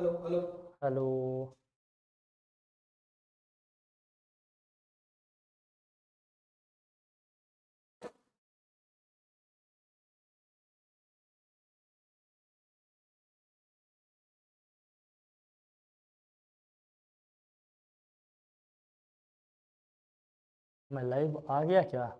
Hello hello. Hello. मैं live आ गया क्या?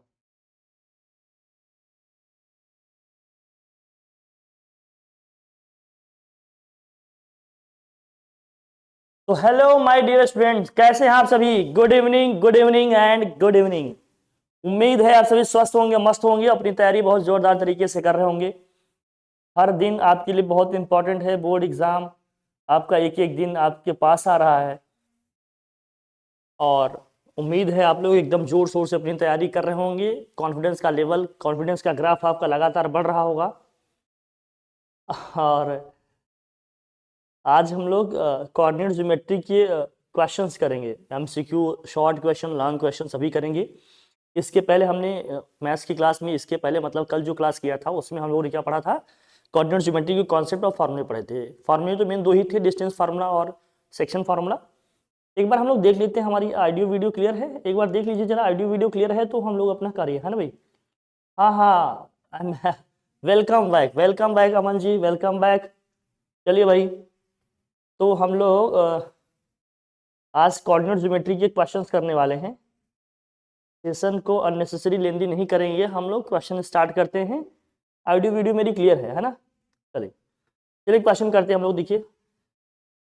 तो हेलो माय डियर स्टूडेंट्स, कैसे हैं आप सभी? Good evening and good evening. उम्मीद है आप सभी स्वस्थ होंगे, मस्त होंगे, अपनी तैयारी बहुत जोरदार तरीके से कर रहे होंगे। हर दिन आपके लिए बहुत इंपॉर्टेंट है। बोर्ड एग्जाम आपका एक एक दिन आपके पास आ रहा है और उम्मीद है आप लोग एकदम जोर शोर से अपनी तैयारी कर रहे होंगे। कॉन्फिडेंस का लेवल, कॉन्फिडेंस का ग्राफ आपका लगातार बढ़ रहा होगा। और आज हम लोग कोऑर्डिनेट ज्योमेट्री के क्वेश्चंस करेंगे। MCQ, short question, long question सभी करेंगे। इसके पहले हमने मैथ्स की क्लास में, इसके पहले मतलब कल जो क्लास किया था उसमें हम लोगों ने क्या पढ़ा था? कोऑर्डिनेट ज्योमेट्री के कॉन्सेप्ट और फार्मूले पढ़े थे। फार्मूले तो मेन दो ही थे, डिस्टेंस फार्मूला और सेक्शन फार्मूला। एक बार हम लोग देख लेते हैं, हमारी ऑडियो वीडियो क्लियर है? एक बार देख लीजिए जरा, ऑडियो वीडियो क्लियर है तो हम लोग अपना कार्य है ना भाई। हाँ हाँ, welcome back, welcome back Aman ji, welcome back. चलिए भाई, तो हम लोग आज कोऑर्डिनेट ज्योमेट्री के क्वेश्चंस करने वाले हैं। सेशन को अननेसेसरी लेंदी नहीं करेंगे, हम लोग क्वेश्चन स्टार्ट करते हैं। ऑडियो वीडियो मेरी क्लियर है ना? चलिए चलिए क्वेश्चन करते हैं हम लोग। देखिए,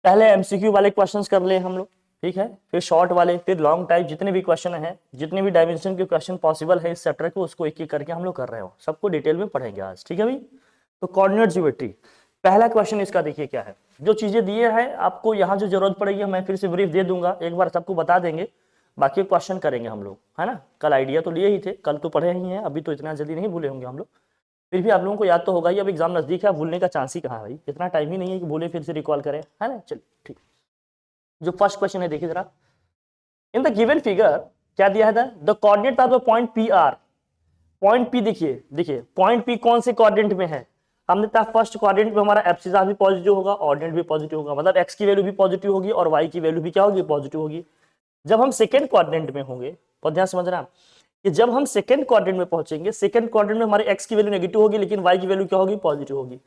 पहले एमसीक्यू वाले क्वेश्चंस कर ले हम लोग, ठीक है, फिर शॉर्ट वाले, फिर लॉन्ग टाइप, जितने भी क्वेश्चन हैं, जितने भी डायमेंशन के क्वेश्चन पॉसिबल है इस चैप्टर को, उसको एक एक करके हम लोग कर रहे हो, सबको डिटेल में पढ़ेंगे आज, ठीक है भाई। तो कोऑर्डिनेट ज्योमेट्री, पहला क्वेश्चन इसका देखिए क्या है। जो चीजें दिए हैं आपको यहाँ जो जरूरत पड़ेगी मैं फिर से ब्रीफ दे दूंगा, एक बार सबको बता देंगे, बाकी क्वेश्चन करेंगे हम लोग, है ना। कल आइडिया तो लिए ही थे, कल तो पढ़े ही हैं, अभी तो इतना जल्दी नहीं भूले होंगे हम लोग। फिर भी आप लोगों को याद तो होगा ही, अब एग्जाम नजदीक है, भूलने का चांस ही कहाँ है भाई, इतना टाइम ही नहीं है कि भूले फिर से रिकॉल करें, है ना। चलिए ठीक, जो फर्स्ट क्वेश्चन है देखिए जरा। इन द गिवन फिगर क्या दिया है? The coordinate of the point P R. Point P देखिए, देखिए पॉइंट पी कौन से क्वाड्रेंट में है? हमने कहा फर्स्ट क्वाड्रेंट में हमारा एप्सिस भी पॉजिटिव होगा, ऑर्डिनेट भी पॉजिटिव होगा, मतलब एक्स की वैल्यू भी पॉजिटिव होगी और वाई की वैल्यू भी क्या होगी? पॉजिटिव होगी। जब हम सेकंड क्वाड्रेंट में होंगे, और ध्यान समझना कि जब हम सेकंड क्वाड्रेंट में पहुंचेंगे, सेकंड क्वाड्रेंट में हमारे एक्स की वैल्यू नेगेटिव होगी लेकिन वाई की वैल्यू क्या होगी? पॉजिटिव होगी।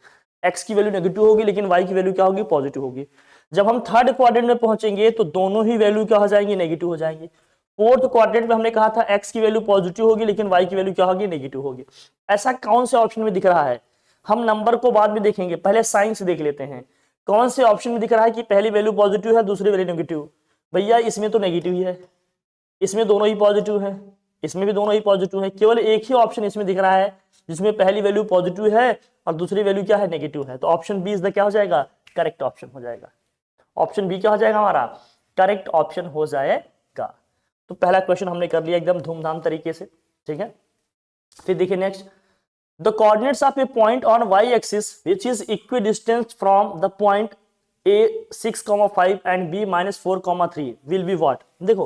एक्स की वैल्यू नेगेटिव होगी लेकिन वाई की वैल्यू क्या होगी? पॉजिटिव होगी। जब हम थर्ड क्वाड्रेंट में पहुंचेंगे तो दोनों ही वैल्यू क्या हो जाएंगी? नेगेटिव हो जाएंगे। फोर्थ क्वाड्रेंट में हमने कहा था एक्स की वैल्यू पॉजिटिव होगी लेकिन वाई की वैल्यू क्या होगी? नेगेटिव होगी। ऐसा कौन से ऑप्शन में दिख रहा है? हम नंबर को बाद में देखेंगे, पहले साइन से देख लेते हैं। कौन से ऑप्शन में दिख रहा है कि पहली वैल्यू पॉजिटिव है, दूसरी वैल्यू नेगेटिव? भैया इसमें तो नेगेटिव ही है, इसमें दोनों ही पॉजिटिव है, इसमें भी दोनों ही पॉजिटिव है। केवल एक ही ऑप्शन इसमें दिख रहा है जिसमें पहली वैल्यू पॉजिटिव है और दूसरी वैल्यू क्या है? नेगेटिव है। तो ऑप्शन बी इज द क्या हो जाएगा? करेक्ट ऑप्शन हो जाएगा। ऑप्शन बी क्या हो जाएगा हमारा? करेक्ट ऑप्शन हो जाएगा। तो पहला क्वेश्चन हमने कर लिया एकदम धूमधाम तरीके से, ठीक है। फिर देखिए next, the coordinates of a point on Y axis which is equidistance from the point A 6,5 and B -4,3 will be what? देखो,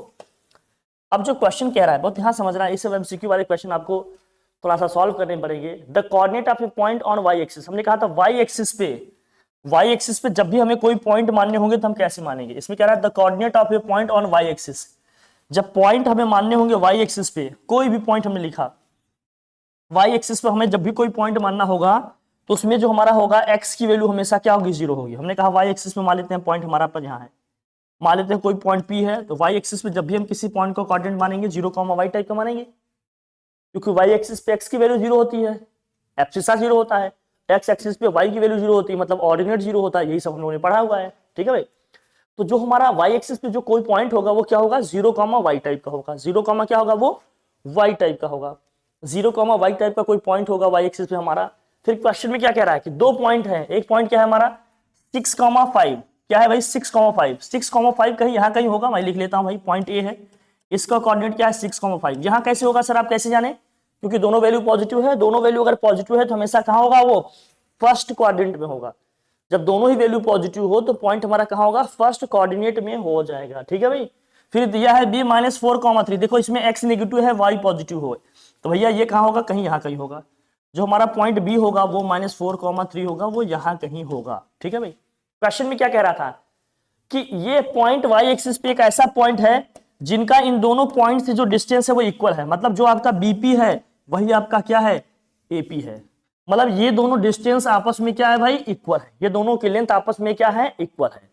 अब जो क्वेश्चन कह रहा है बहुत ध्यान समझना है, इस सब एमसीक्यू वाले क्वेश्चन आपको थोड़ा सा सॉल्व करने पड़ेंगे। The coordinate of a point on Y axis, हमने कहा था वाई एक्सिस पे, वाई एक्सिस पे जब भी हमें कोई पॉइंट मानने होंगे तो हम कैसे मानेंगे? इसमें कह रहा है the coordinate of a point on Y axis. जब पॉइंट हमें मानने होंगे वाई एक्सिस पे, कोई भी पॉइंट हमने लिखा, वाई एक्सिस पे हमें जब भी कोई पॉइंट मानना होगा तो उसमें जो हमारा होगा एक्स की वैल्यू हमेशा क्या होगी? 0 होगी। हमने कहा वाई एक्सिस पे मान लेते हैं पॉइंट हमारा पर यहाँ है, मान लेते हैं कोई पॉइंट पी है, तो वाई एक्सिस पे जब भी हम किसी पॉइंट को कोऑर्डिनेट मानेंगे 0,y टाइप का मानेंगे, क्योंकि वाई एक्सिस पे एक्स की वैल्यू 0 होती है, एब्सिसा 0 होता है, एक्स एक्सिस पे वाई की वैल्यू 0 होती है, मतलब ऑर्डिनेट 0 होता है। यही सब हम लोगों ने पढ़ा हुआ है, ठीक है भाई। तो जो हमारा वाई एक्सिस पे जो कोई पॉइंट होगा वो क्या होगा? 0,y टाइप का होगा। 0, क्या होगा? वो वाई टाइप का होगा। 0,y टाइप का कोई पॉइंट होगा वाई एक्सिस पे हमारा। फिर क्वेश्चन में क्या कह रहा है कि दो पॉइंट है, एक पॉइंट क्या है हमारा? 6,5, क्या है भाई? 6,5, 6,5 कहीं यहाँ कहीं होगा, मैं लिख लेता हूँ भाई, पॉइंट ए है, इसका कोऑर्डिनेट क्या है? 6,5। यहाँ कैसे होगा सर, आप कैसे जाने? क्योंकि दोनों वैल्यू पॉजिटिव है, दोनों वैल्यू अगर पॉजिटिव है तो हमेशा कहाँ होगा? वो फर्स्ट क्वाड्रेंट में होगा। जब दोनों ही वैल्यू पॉजिटिव हो तो पॉइंट हमारा कहाँ होगा? फर्स्ट कोऑर्डिनेट में हो जाएगा, ठीक है भाई। फिर दिया है b -4,3, देखो इसमें x नेगेटिव है, y पॉजिटिव हो, तो भैया ये कहाँ होगा? कहीं यहाँ कहीं होगा। जो हमारा पॉइंट b होगा वो -4,3 होगा, वो यहाँ कहीं होगा, ठीक है भाई। क्वेश्चन में क्या कह रहा था कि ये पॉइंट वाई एक्सिस पे एक ऐसा पॉइंट है जिनका इन दोनों पॉइंट से जो डिस्टेंस है वो इक्वल है, मतलब जो आपका बीपी है वही आपका क्या है, एपी है। मतलब ये दोनों डिस्टेंस आपस में क्या है भाई, इक्वल है, ये दोनों की लेंथ आपस में क्या है, इक्वल है।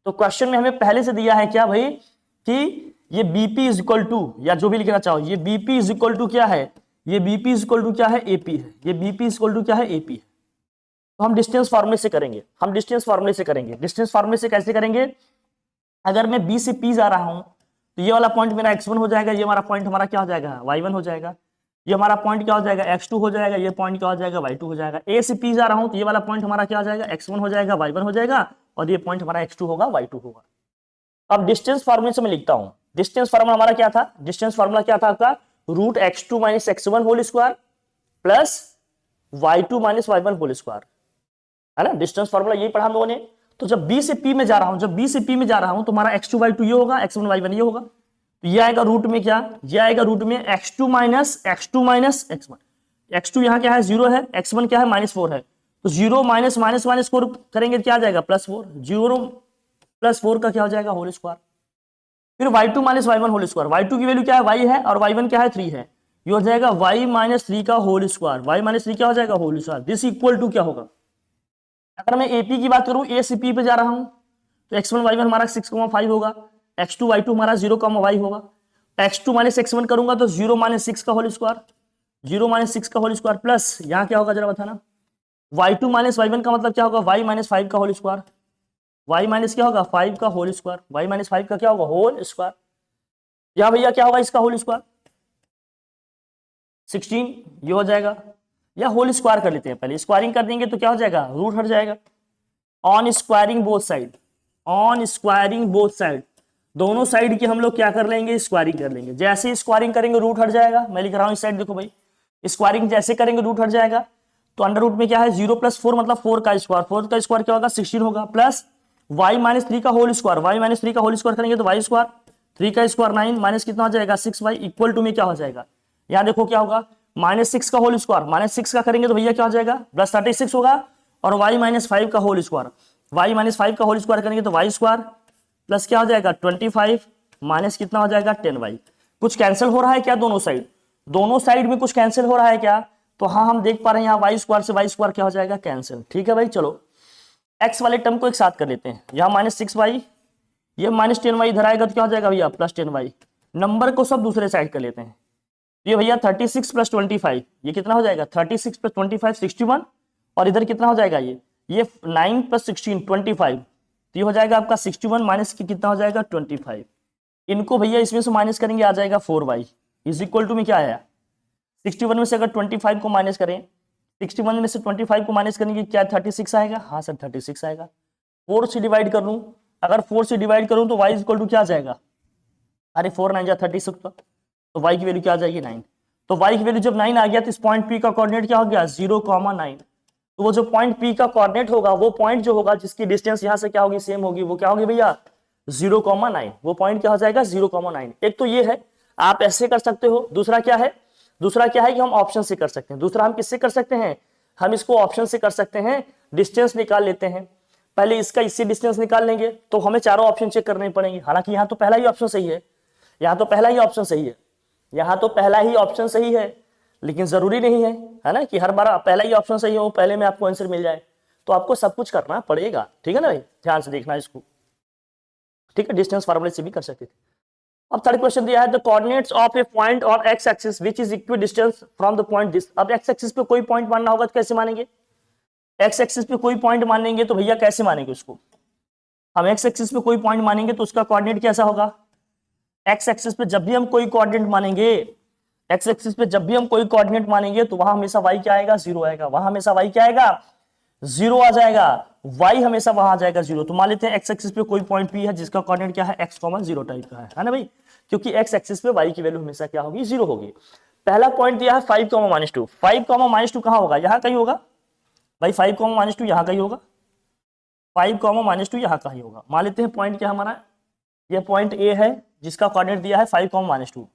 तो क्वेश्चन में हमें पहले से दिया है क्या भाई कि ये बीपी इज इक्वल टू, या जो भी लिखना चाहो, ये बीपी इज इक्वल टू क्या है, ये बीपी इज इक्वल टू क्या है, एपी है, ये बीपी इज इक्वल टू क्या है, एपी है। तो हम डिस्टेंस फार्मूले से करेंगे, हम डिस्टेंस फार्मूले से करेंगे। डिस्टेंस फार्मूले से कैसे करेंगे, अगर मैं बी से पी जा रहा हूं तो ये वाला पॉइंट मेरा x1 हो जाएगा, ये हमारा पॉइंट हमारा क्या हो जाएगा, y1 हो जाएगा। ये हमारा पॉइंट क्या हो जाएगा, x2 हो जाएगा, ये पॉइंट क्या हो जाएगा, y2 हो जाएगा। a से p जा रहा हूं तो ये वाला पॉइंट हमारा क्या हो जाएगा, x1 हो जाएगा, y1 हो जाएगा, और ये पॉइंट हमारा x2 होगा, y2 होगा। अब डिस्टेंस फार्मूले से मैं लिखता हूं, डिस्टेंस फार्मूला हमारा क्या था, डिस्टेंस फार्मूला क्या था आपका, root x2 minus x1 whole square plus y2 minus y1 whole square, है ना। डिस्टेंस फार्मूला यही पढ़ा हम लोगों ने। तो जब b से p में जा रहा हूं, जब b से p में जा रहा हूं तो हमारा x2 y2 ये होगा, x1 y1 ये होगा। तो ये आएगा रूट में क्या, ये आएगा रूट में x2 माइनस x1। x2 यहाँ क्या है, 0 है, x1 क्या है, -4 है। तो 0 माइनस माइनस माइनस 4 करेंगे क्या आ जाएगा, +4। 0 + 4 का क्या हो जाएगा, होल स्क्वायर। फिर y2 minus y1 whole square, y2 की वैल्यू क्या है, y है, और y1 क्या है, 3 है। ये हो जाएगा y माइनस 3 का होल स्क्वायर, y माइनस 3 क्या हो जाएगा, whole square. This equal to क्या होगा, अगर मैं एपी की बात करूं, ए से पी पे जा रहा हूं तो x1 y1 हमारा 6,5 होगा, x2 y2 हमारा 0,y होगा। x2 माइनस x1 करूंगा तो 0 माइनस 6 का होल स्क्वायर, 0 माइनस 6 का होल स्क्वायर प्लस यहाँ क्या होगा जरा बताना, y2 माइनस y1 का मतलब क्या होगा, y माइनस 5 का होल स्क्वायर, y माइनस क्या होगा, 5 का होल स्क्वायर, y माइनस 5 का क्या होगा, होल स्क्वायर। यहाँ भैया क्या होगा इसका होल स्क्वायर, 16 ये हो जाएगा, या होल स्क्वायर कर लेते हैं, पहले स्क्वायरिंग कर देंगे तो क्या हो जाएगा, रूट हट जाएगा। On squaring both side, on squaring both side, दोनों साइड की हम लोग क्या कर लेंगे, स्क्वायरिंग कर लेंगे। जैसे ही स्क्वायरिंग करेंगे रूट हट जाएगा, मैं लिख रहा हूं इस साइड देखो भाई, स्क्वायरिंग जैसे करेंगे रूट हट जाएगा। तो अंडर रूट में क्या है, 0 + 4 मतलब 4 का स्क्वायर, 4 का स्क्वायर क्या होगा, 16 होगा, प्लस y माइनस 3 का होल स्क्वायर, y माइनस 3 का होल स्क्वायर करेंगे तो y स्क्वायर, 3 का स्क्वायर 9 माइनस कितना हो जाएगा, 6y इक्वल टू में क्या हो जाएगा, यहाँ देखो क्या होगा, -6 का होल स्क्वायर, -6 का करेंगे तो भैया क्या हो जाएगा, +36 होगा, और y माइनस 5 का होल स्क्वायर, y माइनस 5 का होल स्क्वायर करेंगे तो y स्क्वायर प्लस क्या हो जाएगा 25 माइनस कितना हो जाएगा 10y। कुछ कैंसिल हो रहा है क्या, दोनों साइड, दोनों साइड में कुछ कैंसिल हो रहा है क्या, तो हाँ हम देख पा रहे हैं यहाँ y स्क्वायर से y स्क्वायर क्या हो जाएगा, कैंसिल। ठीक है भाई, चलो x वाले टर्म को एक साथ कर लेते हैं, यहाँ -6y, ये -10y इधर आएगा तो क्या हो जाएगा भैया, +10y। नंबर को सब दूसरे साइड कर लेते हैं, ये भैया 36 + 25 ये कितना हो जाएगा, 36 + 25 61, और इधर कितना हो जाएगा, ये 9 + 16 25, तो ये हो जाएगा आपका 61 माइनस कितना हो जाएगा 25। इनको भैया इसमें से माइनस करेंगे आ जाएगा 4y इज इक्वल टू में क्या आया, 61 में से अगर 25 को माइनस करें, 61 में से 25 को माइनस करेंगे क्या 36 आएगा, हाँ सर 36 आएगा। 4 से डिवाइड कर लूं, अगर 4 से डिवाइड करूं तो y इज इक्वल टू क्या आ जाएगा, अरे 4 9 जा 36, तो y की वैल्यू क्या आ जाएगी 9। तो y की वैल्यू जब 9 आ गया तो इस पॉइंट P का कोऑर्डिनेट क्या हो गया 0,9। तो वो जो पॉइंट P का कोऑर्डिनेट होगा, वो पॉइंट जो होगा जिसकी डिस्टेंस यहाँ से क्या होगी, सेम होगी, वो क्या होगी भैया 0,9। वो पॉइंट क्या हो जाएगा 0,9। एक तो ये है, आप ऐसे कर सकते हो। दूसरा क्या है, दूसरा क्या है कि हम ऑप्शन से कर सकते हैं। दूसरा हम किससे कर सकते हैं, हम इसको ऑप्शन से कर सकते हैं, डिस्टेंस निकाल लेते हैं। पहले इसका इससे डिस्टेंस निकाल लेंगे तो हमें चारों ऑप्शन चेक करने पड़ेंगे। हालांकि यहाँ तो पहला ही ऑप्शन सही है, यहाँ तो पहला ही ऑप्शन सही है, यहाँ तो पहला ही ऑप्शन सही है, लेकिन जरूरी नहीं है ना कि हर बार पहला ही ऑप्शन सही हो, पहले में आपको आंसर मिल जाए। तो आपको सब कुछ करना पड़ेगा, ठीक है ना भाई, ध्यान से देखना इसको, ठीक है। डिस्टेंस फार्मूले से भी कर सकते थे। अब थर्ड क्वेश्चन दिया है, the coordinates of a point on x axis which is equi distance from the point this. अब एक्स एक्सिस पे कोई पॉइंट मानना होगा तो कैसे मानेंगे, एक्स एक्सिस पे कोई पॉइंट मानेंगे तो भैया कैसे मानेंगे उसको, हम एक्स एक्सिस पे कोई पॉइंट मानेंगे तो उसका कोऑर्डिनेट कैसा होगा। एक्स एक्सिस पे जब भी हम कोई कोऑर्डिनेट मानेंगे, एक्स एक्सिस पे जब भी हम कोई कोऑर्डिनेट मानेंगे तो वहां हमेशा y क्या आएगा, 0 आएगा। वहां हमेशा y क्या आएगा, 0 आ जाएगा। y हमेशा वहां आ जाएगा 0। तो मान लेते हैं एक्स एक्सिस पे कोई पॉइंट P है जिसका कोऑर्डिनेट क्या है, x, 0 टाइप का है ना भाई, क्योंकि एक्स एक्सिस पे y की वैल्यू हमेशा क्या होगी, 0 होगी। पहला पॉइंट दिया है 5, -2। 5, -2 कहां होगा, यहां कहीं होगा भाई। 5, -2 यहां कहीं होगा, 5, -2 यहां कहीं होगा। मान लेते हैं पॉइंट क्या हमारा, ये पॉइंट A है जिसका कोऑर्डिनेट दिया है 5, -2।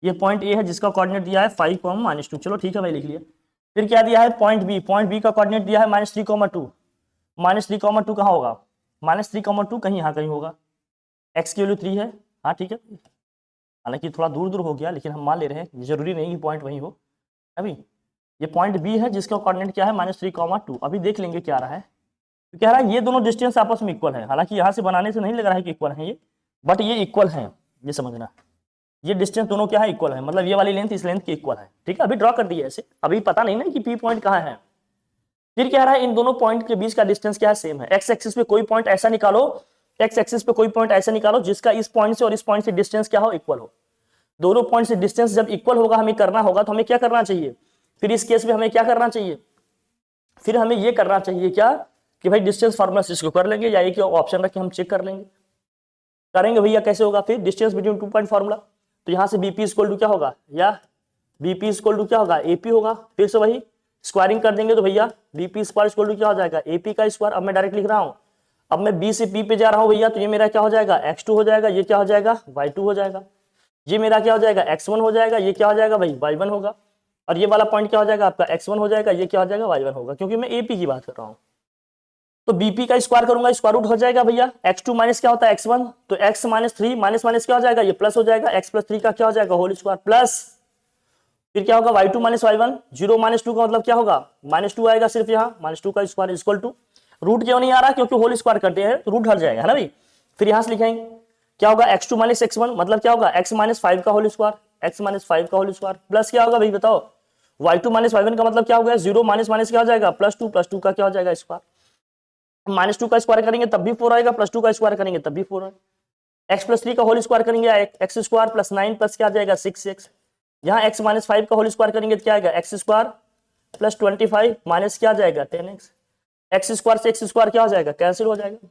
ये पॉइंट A है जिसका कोऑर्डिनेट दिया है 5, -2। चलो ठीक है भाई, लिख लिया। फिर क्या दिया है पॉइंट B, पॉइंट B का कोऑर्डिनेट दिया है -3, 2। -3, 2 कहां होगा, -3,2 कहीं यहाँ कहीं होगा, x की वैल्यू 3 है, हाँ ठीक है, हालांकि थोड़ा दूर दूर हो गया लेकिन हम मान ले रहे हैं, जरूरी नहीं कि पॉइंट वहीं हो। अभी ये पॉइंट बी है जिसका कोऑर्डिनेट क्या है -3,2। अभी देख लेंगे क्या रहा है, तो कह रहा है ये दोनों डिस्टेंस आपस में इक्वल है, हालांकि यहाँ से बनाने से नहीं लग रहा है कि इक्वल है ये, बट ये इक्वल है, ये समझना, ये डिस्टेंस दोनों क्या है, इक्वल है, मतलब ये वाली लेंथ इस लेंथ की इक्वल है, ठीक है। अभी ड्रॉ कर दिया ऐसे, अभी पता नहीं ना कि पी पॉइंट कहाँ है। फिर कह रहा है इन दोनों पॉइंट के बीच का डिस्टेंस क्या है, सेम है। एक्स एक्सिस पे कोई पॉइंट ऐसा निकालो, एक्स एक्सिस पे कोई पॉइंट ऐसा निकालो जिसका इस पॉइंट से और इस पॉइंट से डिस्टेंस क्या हो, इक्वल हो। दोनों पॉइंट से डिस्टेंस जब इक्वल होगा हमें करना होगा, तो हमें क्या करना चाहिए, फिर इस केस में हमें क्या करना चाहिए, फिर हमें ये करना चाहिए क्या कि भाई डिस्टेंस फार्मूला से इसको कर लेंगे, या एक ऑप्शन रख के हम चेक कर लेंगे, करेंगे भैया कैसे होगा, फिर डिस्टेंस बिटवीन 2 पॉइंट फार्मूला, तो यहाँ से बीपी इक्वल टू क्या होगा, या बीपी इक्वल टू क्या होगा, एपी होगा, फिर से वही स्क्वायरिंग कर देंगे तो भैया बीपी स्क्वायर इक्वल टू क्या हो जाएगा, एपी का स्क्वायर। अब मैं डायरेक्ट लिख रहा हूँ, अब मैं बी से पी पे जा रहा हूँ भैया, तो ये मेरा क्या हो जाएगा, x2 हो जाएगा, ये क्या हो जाएगा, y2 हो जाएगा, ये मेरा क्या हो जाएगा, x1 हो जाएगा, ये क्या हो जाएगा भाई, y1 होगा, और ये वाला पॉइंट क्या हो जाएगा आपका, x1 हो जाएगा, ये क्या हो जाएगा, y1 होगा, क्योंकि मैं एपी की बात कर रहा हूँ। तो बीपी का स्क्वायर करूंगा, स्क्वायर रूट हो जाएगा भैया, x2 माइनस क्या होता है x1, तो x माइनस 3 माइनस माइनस क्या हो जाएगा, ये प्लस हो जाएगा, x प्लस 3 का क्या हो जाएगा, होल स्क्वायर प्लस, फिर क्या होगा y2 माइनस y1, 0 माइनस 2 का मतलब क्या होगा, -2 आएगा सिर्फ यहाँ, -2 का स्क्वायर इक्वल टू, रूट क्यों नहीं आ रहा, क्योंकि होल स्क्वायर करते हैं तो रूट हट जाएगा, है ना भाई। फिर यहां से लिखेंगे क्या होगा, x2 माइनस x1 मतलब क्या होगा, x माइनस 5 का होल स्क्वायर, x माइनस 5 का होल स्क्वायर प्लस क्या होगा भाई बताओ, y2 माइनस y1 का मतलब क्या हो गया, 0 माइनस माइनस क्या हो जाएगा, +2 का क्या हो जाएगा स्क्वायर, -2 का स्क्वायर करेंगे तब भी 4 आएगा, +2 का स्क्वायर करेंगे तब भी 4 आएगा, x प्लस 3 का होल स्क्वायर करेंगे x स्क्वायर प्लस 9 प्लस क्या आ जाएगा 6x, यहाँ x माइनस 5 का होल स्क्वायर करेंगे तो क्या आएगा, x स्क्वायर प्लस 25 माइनस क्या आ जाएगा 10x, एक्स स्क्वायर से एक्स स्क्वायर क्या हो जाएगा, कैंसिल हो जाएगा,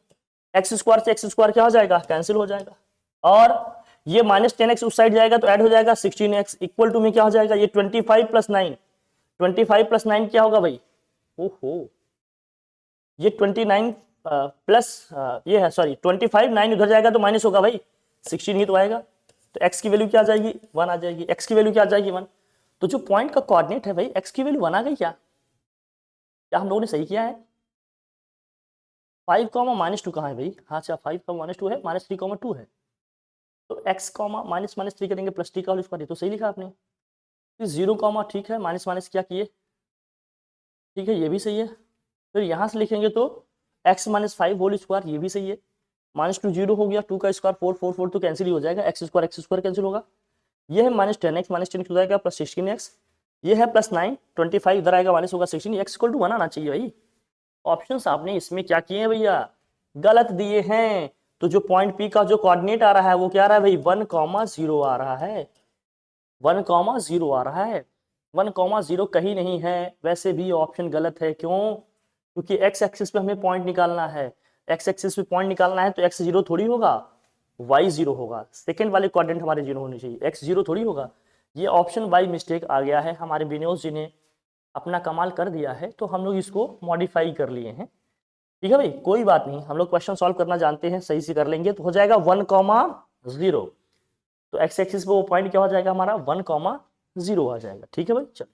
एक्स स्क्वायर से एक्स स्क्वायर क्या हो जाएगा, कैंसिल हो जाएगा, और ये -10x उस साइड जाएगा तो ऐड हो जाएगा 16x, इक्वल टू में क्या हो जाएगा, ये 25 प्लस 9, 25 प्लस 9 क्या होगा भाई, ओहो ये 29 प्लस ये है सॉरी 25, 9 उधर जाएगा तो माइनस होगा भाई, 16 ही तो आएगा, तो x की वैल्यू क्या आ जाएगी, 1 आ जाएगी, x की वैल्यू क्या आ जाएगी 1, तो जो पॉइंट का कोऑर्डिनेट है भाई x की वैल्यू 1 आ गई, क्या हम लोगों ने सही किया है। 5, -2 कहाँ है भाई, हाँ अच्छा 5, -2 है, -3, 2 है, तो x, -3 करेंगे प्लस t का होल स्क्वायर, तो सही लिखा आपने, 0, ठीक है, माइनस माइनस क्या किए, ठीक है ये भी सही है, फिर यहाँ से लिखेंगे तो x माइनस 5 होल स्क्वायर, ये भी सही है, -2 0 हो गया, 2 का स्क्वायर 4 4 4 तो कैंसिल ही हो जाएगा, x स्क्वायर कैंसिल होगा, ये है -10x हो जाएगा प्लस 16x, ये है +9 25 इधर आएगा माइनस होगा 16, x इक्वल टू 1 आना चाहिए भाई। ऑप्शंस आपने इसमें क्या किए हैं भैया, गलत दिए हैं, तो जो पॉइंट पी का जो कोऑर्डिनेट आ रहा है वो क्या आ रहा है भाई, 1,0 आ रहा है, 1,0 आ रहा है, 1,0 कहीं नहीं है, वैसे भी ऑप्शन गलत है, क्यों, क्योंकि एक्स एक्सिस पे हमें पॉइंट निकालना है, एक्स एक्सिस पे पॉइंट निकालना है तो एक्स 0 थोड़ी होगा, वाई 0 होगा, सेकेंड वाले कोऑर्डिनेट हमारे 0 होने चाहिए, एक्स 0 थोड़ी होगा, ये ऑप्शन बाई मिस्टेक आ गया है, हमारे विनोद जी ने अपना कमाल कर दिया है, तो हम लोग इसको मॉडिफाई कर लिए हैं, ठीक है भाई, कोई बात नहीं, हम लोग क्वेश्चन सॉल्व करना जानते हैं, सही से कर लेंगे तो हो जाएगा 1,0, तो एक्स एक्सिस पे वो पॉइंट क्या हो जाएगा हमारा 1,0 आ जाएगा, ठीक है भाई। चलो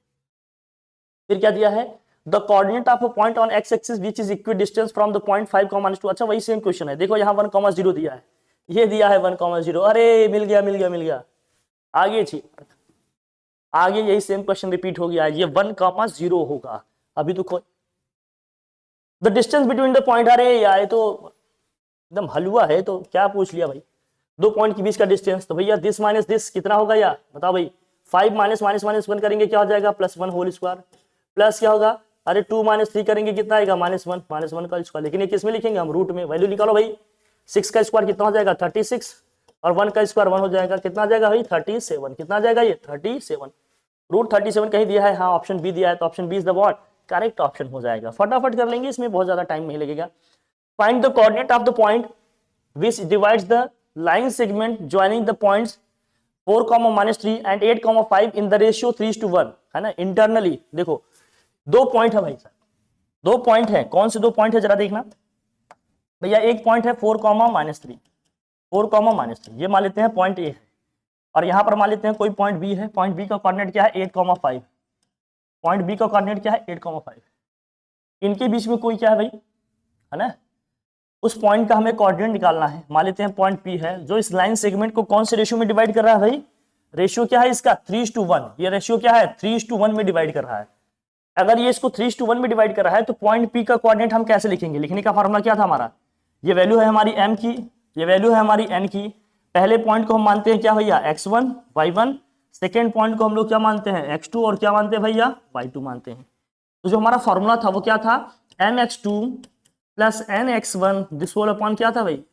फिर क्या दिया है, the coordinate of a point on x axis which is equi distance from the point 5,-2, अच्छा वही सेम क्वेश्चन है, देखो यहाँ 1,0 दिया है, ये दिया है 1,0, अरे मिल गया, आगे जी आगे यही सेम क्वेश्चन रिपीट हो गया है, ये 1,0 होगा, अभी तो कोई the distance between the point, अरे यार ये तो एकदम हलवा है, तो क्या पूछ लिया भाई, दो पॉइंट के बीच का डिस्टेंस, तो भैया दिस माइनस दिस कितना होगा यार बताओ भाई, 5 -1 करेंगे क्या हो जाएगा +1 होल स्क्वायर, प्लस क्या होगा, अरे 2 -3 करेंगे कितना आएगा -1 का स्क्वायर, लेकिन ये किस में लिखेंगे हम, रूट में, वैल्यू निकालो भाई, 6 का स्क्वायर कितना हो जाएगा 36, और 1 का स्क्वायर 1 हो जाएगा, कितना आ जाएगा भाई 37, कितना आ जाएगा ये 37, रूट 37 कहीं दिया है, हाँ ऑप्शन बी दिया है, तो option B is the what correct option हो जाएगा, फटाफट कर लेंगे, इसमें बहुत ज्यादा टाइम नहीं लगेगा। Find the coordinate of the point which divides the line segment joining the points 4, -3 and 8, 5 in the ratio 3:1, है ना, इंटरनली देखो दो पॉइंट है भाई साहब, दो पॉइंट है, कौन से दो पॉइंट है जरा देखना भैया, एक पॉइंट है 4, -3, 4, -3, ये मान लेते हैं पॉइंट ए है, और यहां पर मान लेते हैं कोई पॉइंट बी है, पॉइंट बी का कोऑर्डिनेट क्या है 8, 5, पॉइंट बी का कोऑर्डिनेट क्या है 8, 5, इनके बीच में कोई क्या है भाई, है ना, उस पॉइंट का हमें कोऑर्डिनेट निकालना है। मान लेते हैं पॉइंट P है जो इस लाइन सेगमेंट को कौन से रेशियो में डिवाइड कर रहा है भाई, रेशियो क्या है इसका 3:1, ये रेशियो क्या है 3:1 में डिवाइड कर रहा है। अगर ये इसको 3:1 में डिवाइड कर रहा है तो पॉइंट P का कोऑर्डिनेट हम कैसे लिखेंगे, लिखने का फॉर्मूला क्या था हमारा, ये वैल्यू है हमारी m की, ये वैल्यू है हमारी n की। पहले पॉइंट को हम मानते हैं क्या भैया x1 y1, सेकेंड पॉइंट को हम लोग क्या मानते हैं x2 और क्या मानते हैं भैया y2 मानते हैं। तो जो हमारा फॉर्मूला था वो क्या था mx2 plus nx1 this whole upon क्या था भाई,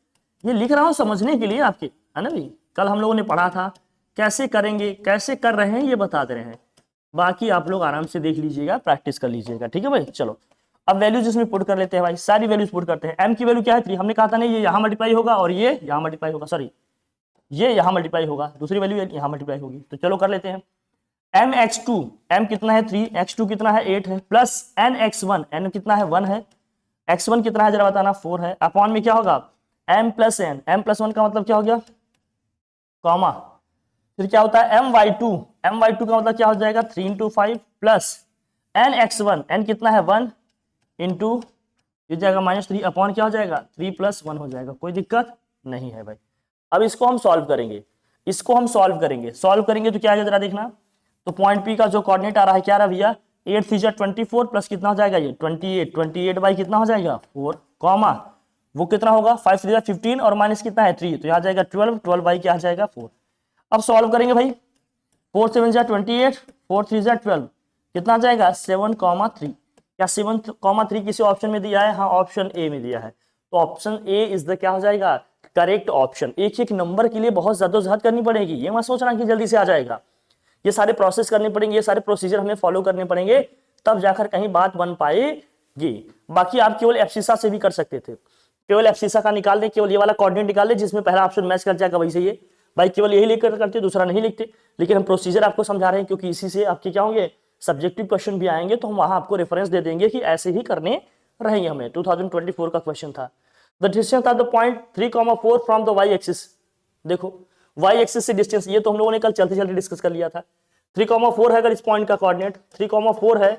ये लिख रहा हूं समझने के लिए आपके, है ना भाई, कल हम लोगों ने पढ़ा था कैसे करेंगे, कैसे कर रहे हैं ये बता दे रहे हैं, बाकी आप लोग आराम से देख लीजिएगा, प्रैक्टिस कर लीजिएगा, ठीक है भाई। चलो अब वैल्यूज इसमें पुट कर लेते हैं भाई, सारी वैल्यूज पुट करते हैं। m की वैल्यू क्या है 3, हमने कहा था नहीं ये यहाँ मल्टीप्लाई होगा और ये यहाँ मल्टीप्लाई होगा, सॉरी ये यहाँ मल्टीप्लाई होगा, दूसरी वैल्यू यहाँ मल्टीप्लाई होगी, तो चलो कर लेते हैं। mx2 m कितना है 3, x2 कितना है 8 है, प्लस nx1 n कितना है 1 है, x1 कितना है जरा बताना 4 है, अपॉन में क्या होगा m plus n, m plus 1 का मतलब क्या हो गया कॉमा, फिर क्या होता है my2, my2 का मतलब क्या हो जाएगा 3 into 5 प्लस nx1, n कितना है 1 इंटू ये जाएगा -3 अपॉन क्या हो जाएगा 3 + 1 हो जाएगा, कोई दिक्कत नहीं है भाई। अब इसको हम सॉल्व करेंगे, इसको हम सॉल्व करेंगे, सॉल्व करेंगे तो क्या आएगा जरा देखना, तो पॉइंट P का जो कोऑर्डिनेट आ रहा है क्या आ रहा है भैया 8 3 जा 24 प्लस कितना हो जाएगा ये 28, 28 बाई कितना हो जाएगा 4 कॉमा वो कितना होगा 5 3 जा 15 और माइनस कितना है 3, तो यहाँ जाएगा 12, 12 बाई क्या आ जाएगा 4। अब सॉल्व करेंगे भाई 4 7 जा 28, 4 3 जा 12 कितना आ जाएगा 7,3, क्या 7,3 किसी ऑप्शन में दिया है, हाँ ऑप्शन ए में दिया है, तो ऑप्शन ए इज द क्या हो जाएगा करेक्ट ऑप्शन। एक एक नंबर के लिए बहुत जद्दोजहद करनी पड़ेगी, ये मत सोचना कि जल्दी से आ जाएगा, ये सारे प्रोसेस करने पड़ेंगे, ये सारे प्रोसीजर हमें फॉलो करने पड़ेंगे, तब जाकर कहीं बात बन पाएगी। बाकी आप केवल एफसीसा से भी कर सकते थे, केवल एफसीसा का निकाल दे, केवल ये वाला कोऑर्डिनेट निकाल दे जिसमें पहला ऑप्शन मैच कर जाएगा वही सही है भाई, केवल यही लेकर करते दूसरा नहीं लिखते, लेकिन हम प्रोसीजर आपको समझा रहे हैं क्योंकि इसी से आपके क्या होंगे सब्जेक्टिव क्वेश्चन भी आएंगे, तो हम वहां आपको रेफरेंस दे देंगे कि ऐसे ही करने रहेंगे। हमें 2024 का क्वेश्चन था, the distance of the point 3,4 from the Y axis, देखो वाई एक्सिस से डिस्टेंस, ये तो हम लोगों ने कल चलते चलते डिस्कस कर लिया था। 3,4 है अगर इस पॉइंट का कोऑर्डिनेट 3,4 है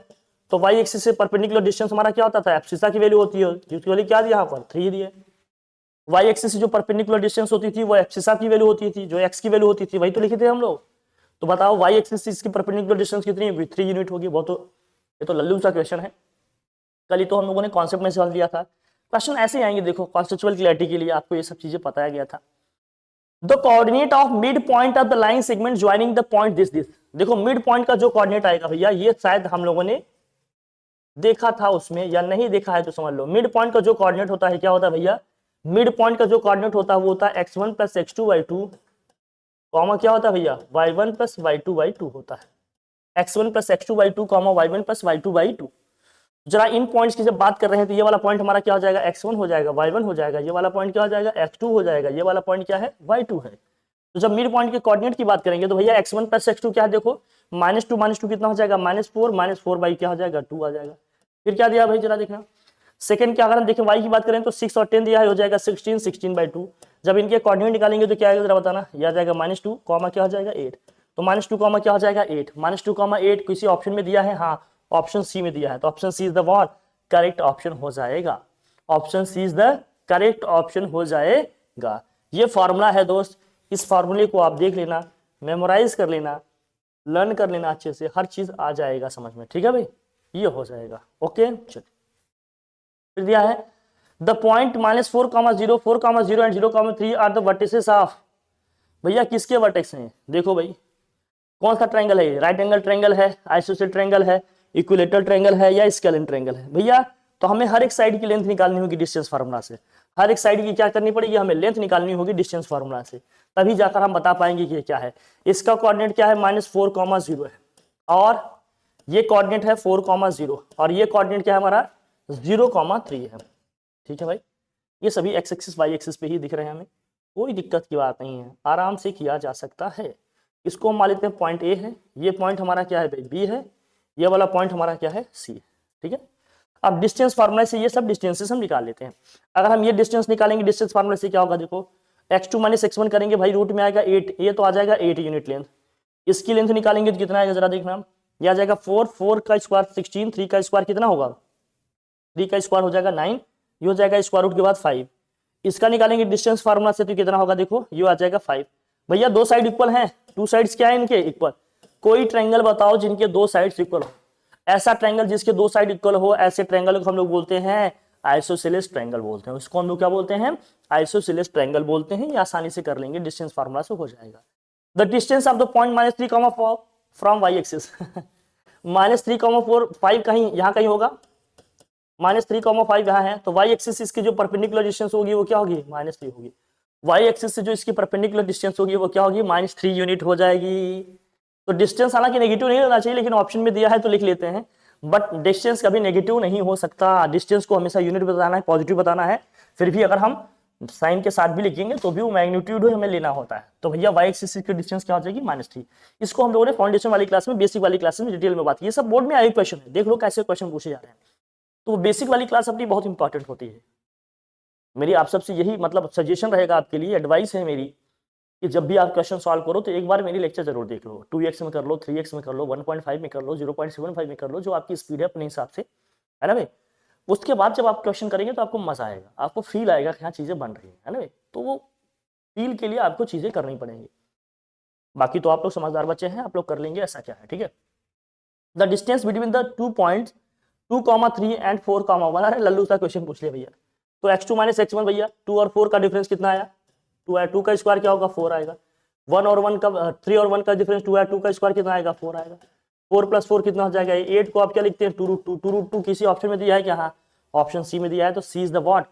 तो वाई एक्सिस से परपेंडिकुलर डिस्टेंस हमारा क्या होता था एब्सिसा की वैल्यू होती है, यूजुअली क्या दिया यहाँ पर 3 दिए, वाई एक्सिस से जो परपेंडिकुलर डिस्टेंस होती थी वो एब्सिसा की वैल्यू होती थी, जो एक्स की वैल्यू होती थी वही तो लिखे थे हम लोग। तो बताओ वाई एक्सिस से इसकी परपेंडिकुलर डिस्टेंस कितनी है 3 यूनिट होगी, बहुत तो ये तो लल्लू सा क्वेश्चन है, कल ही तो हम लोगों ने कॉन्सेप्ट में सॉल्व किया था। क्वेश्चन ऐसे ही आएंगे, देखो कॉन्सेप्चुअल क्लैरिटी के लिए आपको ये सब चीजें बताया गया था। The coordinate of mid point of the line segment joining the point this, देखो मिड पॉइंट का जो कोऑर्डिनेट आएगा भैया ये शायद हम लोगों ने देखा था उसमें, या नहीं देखा है तो समझ लो। मिड पॉइंट का जो कोऑर्डिनेट होता है क्या होता है भैया, मिड पॉइंट का जो कोऑर्डिनेट होता है वो होता है x1 + x2 y2 कॉमा क्या होता है भैया y1 + y2 y2 होता है, x1 + x2 y2 comma y1 + y2 y2। जरा इन पॉइंट्स की जब बात कर रहे हैं तो ये वाला पॉइंट हमारा क्या हो जाएगा x1 हो जाएगा, y1 हो जाएगा, ये वाला पॉइंट क्या हो जाएगा x2 हो जाएगा, ये वाला पॉइंट क्या है y2 है। तो जब मिड पॉइंट के कोऑर्डिनेट की बात करेंगे तो भैया x1 + x2 क्या है, देखो -2 कितना हो जाएगा -4, -4 बाई क्या हो जाएगा 2 आ जाएगा। फिर क्या दिया भाई जरा देखना, सेकंड क्या अगर हम देखें y की बात करें तो 6 और 10 दिया है, हो जाएगा 16, 16/2। जब इनके कोऑर्डिनेट निकालेंगे तो क्या आएगा जरा बताना, यह आ जाएगा -2 कॉमा क्या हो जाएगा 8, तो -2 कॉमा क्या हो जाएगा 8, -2 कॉमा 8 किसी ऑप्शन में दिया है, हाँ ऑप्शन सी में दिया है, तो option C is the what correct option हो जाएगा, option C is the correct option हो जाएगा। ये फॉर्मूला है दोस्त, इस फॉर्मूले को आप देख लेना, मेमोराइज कर लेना, लर्न कर लेना अच्छे से, हर चीज आ जाएगा समझ में, ठीक है भाई, ये हो जाएगा। ओके चलिए फिर दिया है the point -4, 0, 4, 0 and 0, 3 are the vertices of, भैया किसके वर्टेक्स हैं, देखो भाई कौन सा ट्रायंगल है, राइट एंगल ट्रायंगल है, आइसोसेलेस ट्रायंगल है, इक्विलेटरल ट्रायंगल है या स्केलिन ट्रायंगल है भैया। तो हमें हर एक साइड की लेंथ निकालनी होगी डिस्टेंस फार्मूला से, हर एक साइड की क्या करनी पड़ेगी, हमें लेंथ निकालनी होगी डिस्टेंस फार्मूला से, तभी जाकर हम बता पाएंगे कि क्या है। इसका कोऑर्डिनेट क्या है -4, 0 है, और ये कोऑर्डिनेट है 4, 0, और ये कोऑर्डिनेट क्या है हमारा 0, 3 है, ठीक है भाई। ये सभी एक्स एक्सिस वाई एक्सिस पे ही दिख रहे हैं हमें, कोई दिक्कत की बात नहीं है, आराम से किया जा सकता है। इसको हम मान लेते हैं पॉइंट ए है, ये पॉइंट हमारा क्या है भाई बी है, ये वाला पॉइंट हमारा क्या है सी है, ठीक है। अब डिस्टेंस फार्मूला से ये सब डिस्टेंसेस हम निकाल लेते हैं। अगर हम ये डिस्टेंस निकालेंगे डिस्टेंस फार्मूला से क्या होगा, देखो x2 - x1 करेंगे भाई, रूट में आएगा 8, ये तो आ जाएगा 8 यूनिट लेंथ। इसकी लेंथ निकालेंगे तो कितना आएगा जरा देखना, ये आ जाएगा 4, 4 का स्क्वायर 16, 3 का स्क्वायर कितना होगा 3 का स्क्वायर हो जाएगा 9, ये हो जाएगा स्क्वायर रूट के बाद 5, इसका निकालेंगे डिस्टेंस फार्मूला से तो कितना होगा, देखो ये आ जाएगा 5। भैया दो साइड इक्वल हैं, टू साइड्स क्या है इनके, इक्वल। कोई ट्रायंगल बताओ जिनके दो साइड्स इक्वल हो। ऐसा ट्रायंगल जिसके दो साइड इक्वल हो, ऐसे ट्रायंगल को हम लोग बोलते हैं आइसोसेलेस ट्रायंगल बोलते हैं। उसको हम लोग क्या बोलते हैं, आइसोसेलेस ट्रायंगल बोलते हैं। ये आसानी से कर लेंगे, डिस्टेंस फार्मूला से हो जाएगा। The distance of the point -3, 4 from Y axis -3, 4 5 कहीं यहाँ कहीं होगा, -3, 5 यहाँ है, तो वाई एक्सिस इसकी जो परपेंडिकुलर डिस्टेंस होगी वो क्या होगी, -3 होगी। वाई एक्सिस से जो इसकी परपेंडिकुलर डिस्टेंस होगी वो क्या होगी, -3 यूनिट हो जाएगी। तो डिस्टेंस हालांकि नेगेटिव नहीं होना चाहिए, लेकिन ऑप्शन में दिया है तो लिख लेते हैं। बट डिस्टेंस कभी नेगेटिव नहीं हो सकता, डिस्टेंस को हमेशा यूनिट बताना है, पॉजिटिव बताना है। फिर भी अगर हम साइन के साथ भी लिखेंगे तो भी वो मैग्नीट्यूड हमें लेना होता है। तो भैया वाई एक्सिस की डिस्टेंस क्या हो जाएगी, -3। इसको हम लोगों ने फाउंडेशन वाली क्लास में, बेसिक वाली क्लास में डिटेल में बात की। ये सब बोर्ड में आए क्वेश्चन है, देख लो कैसे क्वेश्चन पूछे जा रहे हैं। तो बेसिक वाली क्लास अपनी बहुत इंपॉर्टेंट होती है। मेरी आप सबसे यही मतलब सजेशन रहेगा आपके लिए, एडवाइस है मेरी, कि जब भी आप क्वेश्चन सॉल्व करो तो एक बार मेरी लेक्चर जरूर देख लो। 2x में कर लो, 3x में कर लो, 1.5 में कर लो, 0.75 में कर लो, जो आपकी स्पीड है अपने हिसाब से, है ना भाई। उसके बाद जब आप क्वेश्चन करेंगे तो आपको मजा आएगा, आपको फील आएगा कि हाँ चीजें बन रही है ना भाई। तो वो फील के लिए आपको चीजें करनी पड़ेंगी। बाकी तो आप लोग समझदार बच्चे हैं, आप लोग कर लेंगे, ऐसा क्या है, ठीक है। The distance between the 2 points 2, 3 and 4, 1। अरे लल्लू सा क्वेश्चन पूछ लिया भैया। तो x2 - x1 भैया, 2 और 4 का डिफरेंस कितना आया, 2 है। 2 का स्क्वायर क्या होगा, 4 आएगा। 1 और 1 का 3 और 1 का डिफरेंस 2 है, 2 का स्क्वायर कितना आएगा, 4 आएगा। 4 + 4 कितना हो जाएगा, 8 को आप क्या लिखते हैं, 2√2। 2√2 किसी ऑप्शन में दिया है क्या, हाँ ऑप्शन सी में दिया है। तो C is the what,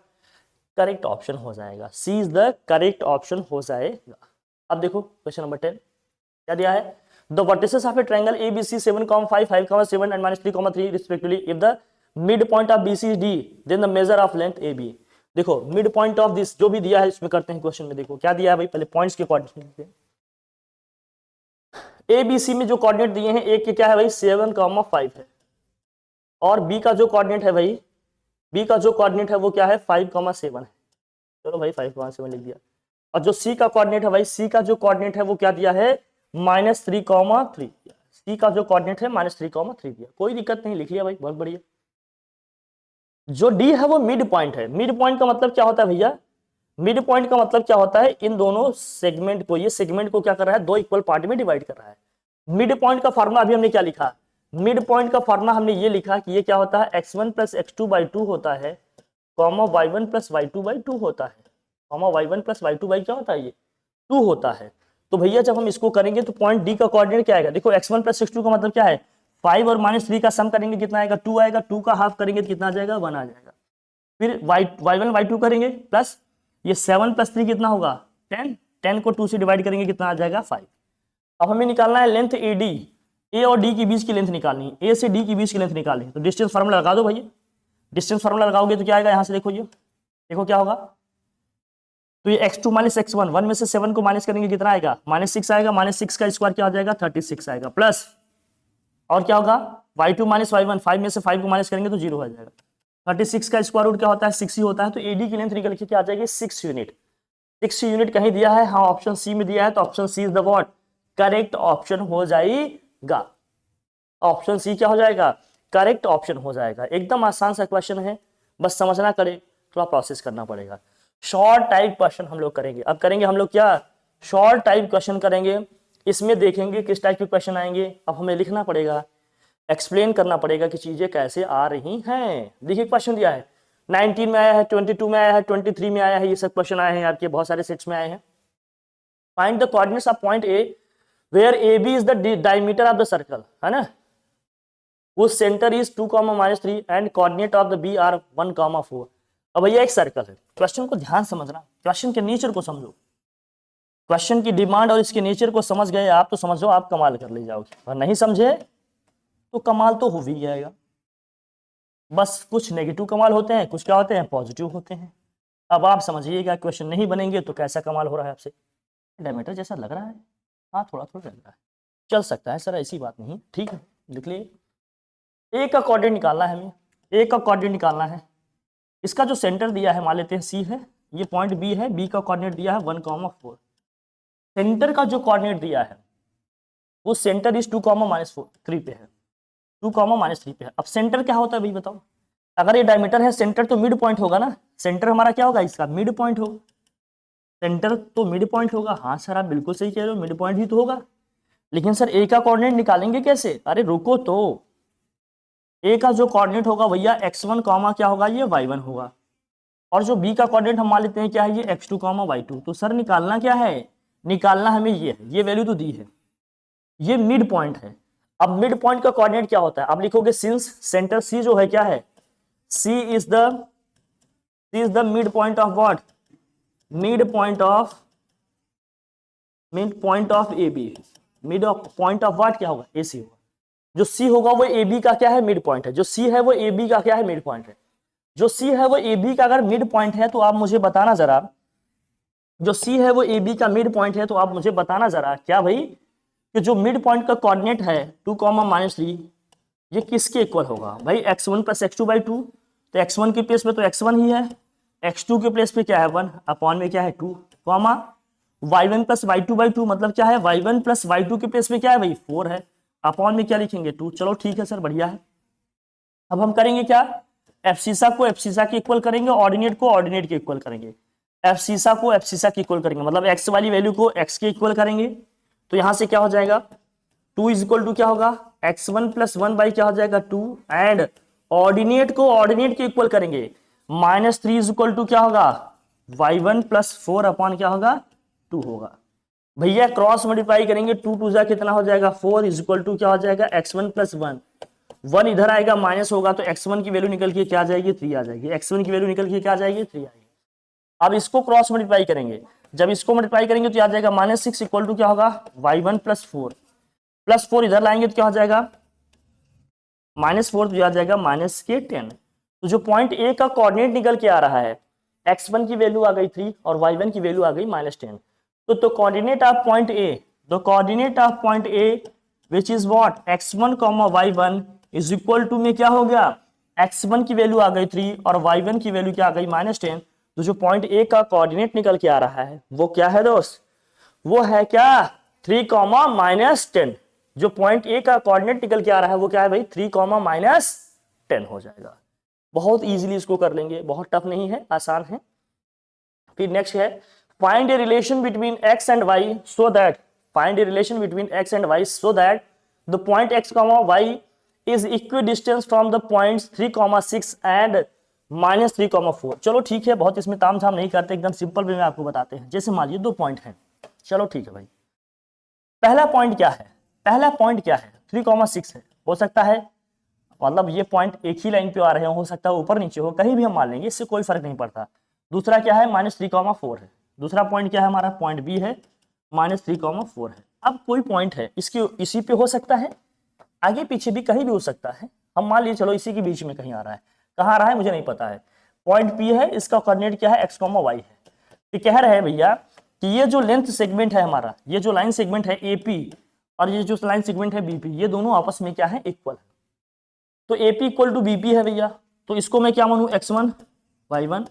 correct option हो जाएगा। C is the correct option हो जाएगा। अब देखो क्वेश्चन नंबर 10 क्या दिया है, the vertices of a triangle ABC 7,5, 5,7 and -3,3 respectively, if the mid point of BC is D, then the measure of length AB। देखो मिड पॉइंट ऑफ दिस जो भी दिया है इसमें करते हैं क्वेश्चन में। देखो क्या दिया है भाई, पहले पॉइंट्स के कोऑर्डिनेट देते हैं। ABC में जो कोऑर्डिनेट दिए हैं, एक के क्या है भाई 7,5 है, और B का जो कोऑर्डिनेट है भाई, B का जो कोऑर्डिनेट है वो क्या है 5,7 है। चलो भाई 5,7 लिख दिया। और जो C का कोऑर्डिनेट है भाई, C का जो कोऑर्डिनेट है वो क्या दिया है, -3,3। C का जो कोऑर्डिनेट है -3,3 दिया। कोई दिक्कत नहीं, लिख लिया भाई, बहुत बढ़िया। जो D है वो मिड पॉइंट है। मिड पॉइंट का मतलब क्या होता है भैया, मिड पॉइंट का मतलब क्या होता है, इन दोनों सेगमेंट को, ये सेगमेंट को क्या कर रहा है, दो इक्वल पार्ट में डिवाइड कर रहा है। मिड पॉइंट का फार्मूला अभी हमने क्या लिखा, मिड पॉइंट का फार्मूला हमने ये लिखा कि ये क्या होता है, x1 + x2/2 होता है, y1 + y2/2 होता है, y1 + y2 क्या होता है, ये 2 होता है। तो भैया जब हम इसको करेंगे तो पॉइंट डी का कोऑर्डिनेट क्या आएगा, देखो x1 + x2 का मतलब क्या है, 5 और -3 का सम करेंगे कितना आएगा, 2 आएगा। 2 का हाफ करेंगे तो कितना आ जाएगा, 1 आ जाएगा। फिर y1 y2 करेंगे प्लस ये 7 + 3 कितना होगा 10, 10 को 2 से डिवाइड करेंगे कितना आ जाएगा 5। अब हमें निकालना है लेंथ AD, ए और डी के बीच की लेंथ निकालनी है, ए से डी के बीच की लेंथ निकालनी है। तो डिस्टेंस फार्मूला लगा दो भैया, डिस्टेंस फार्मूला लगाओगे तो क्या आएगा, यहाँ से देखो ये, देखो क्या होगा, तो ये x2 - x1, 1 में से 7 को माइनस करेंगे कितना आएगा, -6 आएगा। -6 का स्क्वायर क्या आ जाएगा 36 आएगा, प्लस और क्या होगा y2 - y1, 5 में से 5 को माइनस करेंगे तो 0 हो जाएगा। 36 का स्क्वायर रूट क्या होता है 6 ही होता है। तो AD की लेंथ निकल के क्या आ जाएगी 6 यूनिट। 6 यूनिट कहीं दिया है, हाँ ऑप्शन सी में दिया है, तो option C is the what, correct option हो जाएगा। ऑप्शन सी क्या हो जाएगा, करेक्ट ऑप्शन हो जाएगा। एकदम आसान सा क्वेश्चन है, बस समझना करे, थोड़ा प्रोसेस करना पड़ेगा। शॉर्ट टाइप क्वेश्चन हम लोग करेंगे। अब करेंगे हम लोग क्या, शॉर्ट टाइप क्वेश्चन करेंगे। इसमें देखेंगे किस टाइप के क्वेश्चन आएंगे। अब हमें लिखना पड़ेगा, एक्सप्लेन करना पड़ेगा कि चीजें कैसे आ रही हैं। देखिए क्वेश्चन दिया है 19 में आया है, 22 में आया है, 23 में आया है, ये सब क्वेश्चन आए हैं आपके, बहुत सारे सेट्स में आए हैं। Find the coordinates of point A where AB is the diameter of the circle, है ना, उस centre is 2, -3 and coordinate of the B are 1, 4। अब भैया एक सर्कल है, क्वेश्चन को ध्यान समझना, क्वेश्चन के नेचर को समझो, क्वेश्चन की डिमांड और इसके नेचर को समझ गए आप तो समझो आप कमाल कर ले जाओगे, और नहीं समझे तो कमाल तो हो भी जाएगा। बस कुछ नेगेटिव कमाल होते हैं, कुछ क्या होते हैं पॉजिटिव होते हैं। अब आप समझिएगा, क्वेश्चन नहीं बनेंगे तो कैसा कमाल हो रहा है आपसे, डायमीटर जैसा लग रहा है, हाँ थोड़ा थोड़ा लग रहा है, चल सकता है सर, ऐसी बात नहीं, ठीक है लिख लिए। ए का कोऑर्डिनेट निकालना है हमें, ए का कोऑर्डिनेट निकालना है। इसका जो सेंटर दिया है मान लेते हैं सी है, ये पॉइंट बी है, बी का कोऑर्डिनेट दिया है 1, 4। सेंटर का जो कोऑर्डिनेट दिया है वो सेंटर इज 2, -3 पे है, 2, -3 पे है। अब सेंटर क्या होता है भाई बताओ, अगर ये डायमीटर है सेंटर तो मिड पॉइंट होगा ना, सेंटर हमारा क्या होगा, इसका मिड पॉइंट होगा, सेंटर तो मिड पॉइंट होगा। हाँ सर आप बिल्कुल सही कह रहे हो, मिड पॉइंट ही तो होगा। लेकिन सर ए का कोऑर्डिनेट निकालेंगे कैसे, अरे रुको तो, ए का जो कोऑर्डिनेट होगा भैया x1 कॉमा क्या होगा, ये y1 होगा, और जो बी का कोऑर्डिनेट हम मान लेते हैं क्या है, ये x2 कॉमा y2। तो सर निकालना क्या है, निकालना हमें ये है, ये वैल्यू तो दी है, ये मिड पॉइंट है। अब मिड पॉइंट का कोऑर्डिनेट क्या होता है, अब लिखोगे सिंस सेंटर सी जो है क्या है, C is the mid point of what, mid point of A B, mid point of what क्या होगा, ए सी होगा। जो सी होगा वो ए बी का क्या है, मिड पॉइंट है। जो सी है वो ए बी का क्या है, मिड पॉइंट है। जो सी है वो ए बी का अगर मिड पॉइंट है तो आप मुझे बताना जरा, जो सी है वो ए बी का मिड पॉइंट है तो आप मुझे बताना जरा क्या भाई, कि जो मिड पॉइंट का कोऑर्डिनेट है 2 -3 ये किसके इक्वल होगा भाई, x1 + x2/2। तो x1 के प्लेस पे तो x1 ही है, x2 के प्लेस पे क्या है 1 अपॉन में क्या है 2, कॉमा y1 + y2/2 मतलब क्या है, y1 + y2 के प्लेस पे क्या है भाई 4 है, अपॉन में क्या लिखेंगे 2। चलो ठीक है सर बढ़िया है। अब हम करेंगे क्या, एफसीसा को एफसीसा के इक्वल करेंगे, ऑर्डिनेट को ऑर्डिनेट के इक्वल करेंगे। एफसीसा को एफसीसा के इक्वल करेंगे मतलब एक्स वाली वैल्यू को एक्स के इक्वल करेंगे। तो यहां से क्या हो जाएगा, 2 = क्या होगा, x1 + 1 बाई क्या हो जाएगा 2, एंड ऑर्डिनेट को ऑर्डिनेट के इक्वल करेंगे, -3 = क्या होगा, y1 + 4 अपॉन क्या होगा 2 होगा। भैया क्रॉस मल्टीप्लाई करेंगे, 2 2 जा कितना हो जाएगा 4 = क्या हो जाएगा x1 + 1, 1 इधर आएगा माइनस होगा तो x1 की वैल्यू निकल के क्या आ जाएगी 3 आ जाएगी, x1 की वैल्यू निकल के क्या आ जाएगी 3 आएगी। अब इसको क्रॉस मल्टीप्लाई करेंगे, जब इसको मल्टीप्लाई करेंगे तो आ जाएगा -6 = क्या होगा y1 + 4, +4 इधर लाएंगे तो क्या हो जाएगा -4 तो आ जाएगा -10। तो जो पॉइंट ए का कोऑर्डिनेट निकल के आ रहा है, x1 की वैल्यू आ गई 3 और y1 की वैल्यू आ गई -10। तो coordinate of point A, the coordinate of point A which is what x1, y1 is equal to में क्या हो गया, x1 की वैल्यू आ गई 3 और y1 की वैल्यू क्या आ गई -10। तो जो पॉइंट ए का कोऑर्डिनेट निकल के आ रहा है वो क्या है दोस्त, वो है क्या 3, -10। जो पॉइंट ए का कोऑर्डिनेट निकल के आ रहा है वो क्या है भाई 3, -10 हो जाएगा। बहुत इजीली इसको कर लेंगे, बहुत टफ नहीं है, आसान है। फिर नेक्स्ट है find a relation between x and y so that, find a relation between x and y so that the point x, y is equidistance from the points 3, 6 and -3, 4। चलो ठीक है, बहुत इसमें तामझाम नहीं करते, एकदम सिंपल वे में आपको बताते हैं। जैसे मान लीजिए 2 पॉइंट हैं, चलो ठीक है भाई। पहला पॉइंट क्या है, पहला पॉइंट क्या है 3, 6 है, हो सकता है मतलब ये पॉइंट एक ही लाइन पे आ रहे हो सकता है ऊपर नीचे हो, कहीं भी हम मान लेंगे, इससे कोई फर्क नहीं पड़ता। दूसरा क्या है -3, 4 है। दूसरा पॉइंट क्या है हमारा, पॉइंट बी है -3, 4 है। अब कोई पॉइंट है इसके इसी पे हो सकता है, आगे पीछे भी कहीं भी हो सकता है। हम मान लीजिए चलो इसी के बीच में कहीं आ रहा है, कहाँ आ रहा है मुझे नहीं पता है। पॉइंट पी है, इसका कोऑर्डिनेट क्या है x, y है। तो कह रहे हैं भैया कि ये जो लेंथ सेगमेंट है हमारा, ये जो लाइन सेगमेंट है AP और ये जो लाइन सेगमेंट है BP, ये दोनों आपस में क्या है इक्वल है। तो AP = BP है भैया, तो इसको मैं क्या मानूं x1, y1।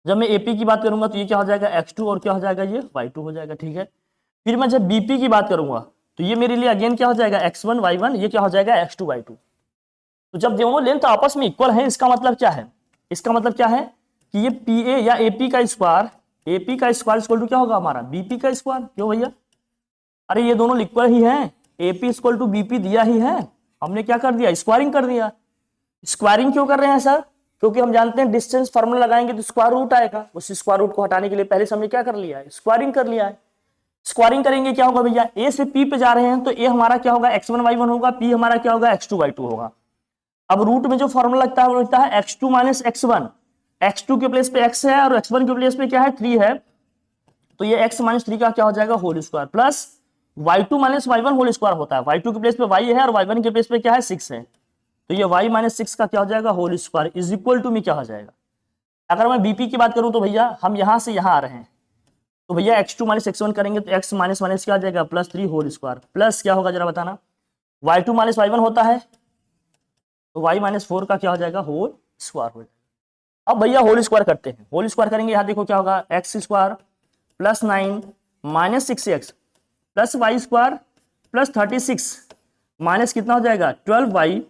जब मैं AP की बात करूंगा तो ये क्या हो जाएगा x2 और क्या हो जाएगा ये y2 हो जाएगा, ठीक है। फिर मैं जब BP की बात करूंगा तो ये मेरे लिए अगेन क्या हो जाएगा x1, y1, ये क्या हो जाएगा x2, y2। तो जब दोनों लेंथ आपस में इक्वल है, इसका मतलब क्या है, इसका मतलब क्या है कि ये PA या AP का स्क्वायर, AP का स्क्वायर इक्वल टू क्या होगा हमारा BP का स्क्वायर। क्यों भैया, अरे ये दोनों इक्वल ही हैं, AP = BP दिया ही है, हमने क्या कर दिया स्क्वायरिंग कर दिया। स्क्वायरिंग क्यों कर रहे हैं सर, क्योंकि हम जानते हैं डिस्टेंस फार्मूला लगाएंगे तो स्क्वायर रूट आएगा, उस स्क्वायर रूट को हटाने के लिए पहले से हमने क्या कर लिया है स्क्वायरिंग कर लिया है। स्क्वायरिंग करेंगे क्या होगा भैया, A से P पे जा रहे हैं तो A हमारा क्या होगा x1, y1 होगा, P हमारा क्या होगा x2, y2 होगा। अब रूट में जो फॉर्मूला लगता है वो लगता है x2 - x1, x2 के प्लेस पे x है और x1 के प्लेस पे क्या है 3 है, तो ये x - 3 का क्या हो जाएगा whole square, plus y2 - y1 whole square होता है, y2 के प्लेस पे y है और y1 के प्लेस पे क्या है 6 है, तो ये y - 6 का क्या हो जाएगा whole square is equal to में क्या हो जाएगा। अगर मैं BP की बात करूं तो भैया हम यहां से यहां आ रहे हैं, तो भैया x2 - x1 करेंगे तो x - क्या आ जाएगा +3 होल स्क्वायर, प्लस क्या होगा जरा बताना, y2 - y1 होता है तो y - 4 का क्या हो जाएगा होल स्क्वायर हो जाएगा। अब भैया होल स्क्वायर करते हैं, होल स्क्वायर करेंगे यहाँ देखो क्या होगा x² + 9 - 6x + y² + 36 माइनस कितना हो जाएगा 12y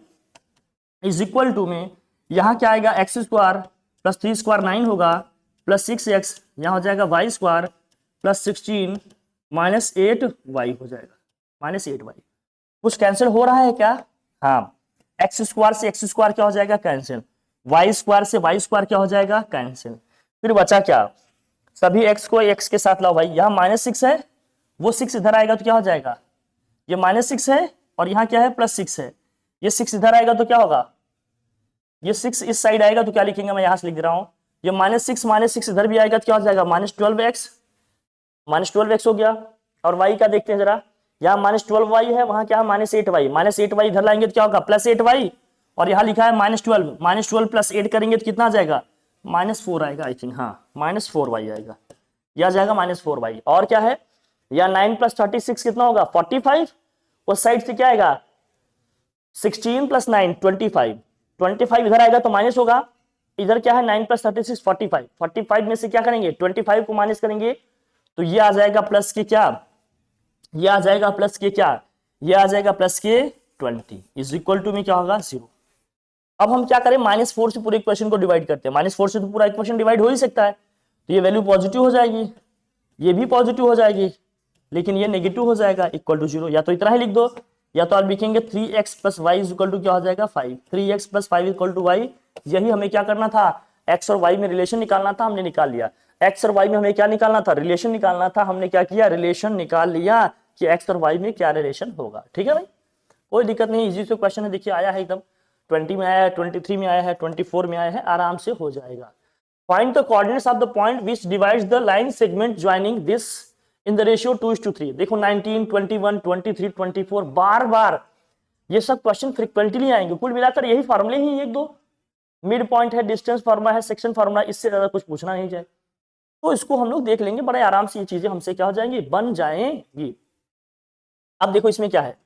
इज इक्वल टू में यहाँ क्या आएगा x² प्लस 3 स्क्वायर 9 होगा, प्लस 6x यहाँ हो जाएगा Y square plus 16 minus 8y हो जाएगा, माइनस 8y। कुछ कैंसिल हो रहा है क्या? हाँ, एक्स स्क्वायर से एक्स स्क्वायर क्या हो जाएगा? कैंसिल। वाई स्क्वायर से वाई स्क्वायर क्या हो जाएगा? कैंसिल। फिर बचा क्या? सभी एक्स को एक्स के साथ लाओ भाई, यहाँ -6 है, वो 6 इधर आएगा तो क्या हो जाएगा? ये -6 है और यहाँ क्या है? +6 है। ये 6 इधर आएगा तो क्या होगा? ये 6 इस साइड आएगा तो क्या लिखेंगे? मैं यहाँ से लिख दे रहा हूँ, ये -6 इधर भी आएगा तो क्या हो जाएगा? -12x हो गया। और y का देखते हैं जरा, यहाँ -12y है, वहां क्या है? -8y। -8y इधर लाएंगे तो क्या होगा? +8y। और यहाँ लिखा है -12 प्लस 8 करेंगे तो कितना आ जाएगा? -4 आएगा आई थिंक, हाँ -4y आएगा, यह आ जाएगा -4y। और क्या है? या 9 + 36 कितना होगा? 45। उस साइड से क्या आएगा? 16 + 9 25 इधर आएगा तो माइनस होगा। इधर क्या है? 9 + 36 45 में से क्या करेंगे? 25 को माइनस करेंगे तो ये आ जाएगा प्लस के क्या? ये आ जाएगा प्लस के क्या? ये आ जाएगा प्लस के 20 इज इक्वल टू में क्या होगा? 0। अब हम क्या करें? -4 से पूरे इक्वेशन को डिवाइड करते हैं। -4 से तो पूरा इक्वेशन डिवाइड हो ही सकता है, तो ये वैल्यू पॉजिटिव हो जाएगी, ये भी पॉजिटिव हो जाएगी, लेकिन ये नेगेटिव हो जाएगा, इक्वल टू 0। या तो इतना ही लिख दो, या तो आप लिखेंगे 3x + y is equal to क्या हो जाएगा? 5। 3x + 5 equal to y। यही हमें क्या करना था? x और y में रिलेशन निकालना था, हमने निकाल लिया। x और y में हमें क्या निकालना था? रिलेशन निकालना था, हमने क्या किया? रिलेशन निकाल लिया कि x और y में क्या रिलेशन होगा। ठीक है भाई, कोई दिक्कत नहीं, इजी से क्वेश्चन है, देखिए आया है एकदम, 20 में आया है, 23 में आया है, 24 में आया है, आराम से हो जाएगा। Find the coordinates of the point which divides the line segment joining this in the ratio 2:3। देखो 19, 21, 23, 24 बार बार ये सब क्वेश्चन फ्रीक्वेंटली आएंगे। कुल मिलाकर यही फॉर्मूले ही एक दो, मिड पॉइंट है, डिस्टेंस फार्मूला है, सेक्शन फार्मूला, इससे ज्यादा कुछ पूछना नहीं जाए, तो इसको हम लोग देख लेंगे बड़े आराम से, ये चीजें हमसे क्या हो जाएंगी? बन जाएंगी। अब देखो इसमें क्या है,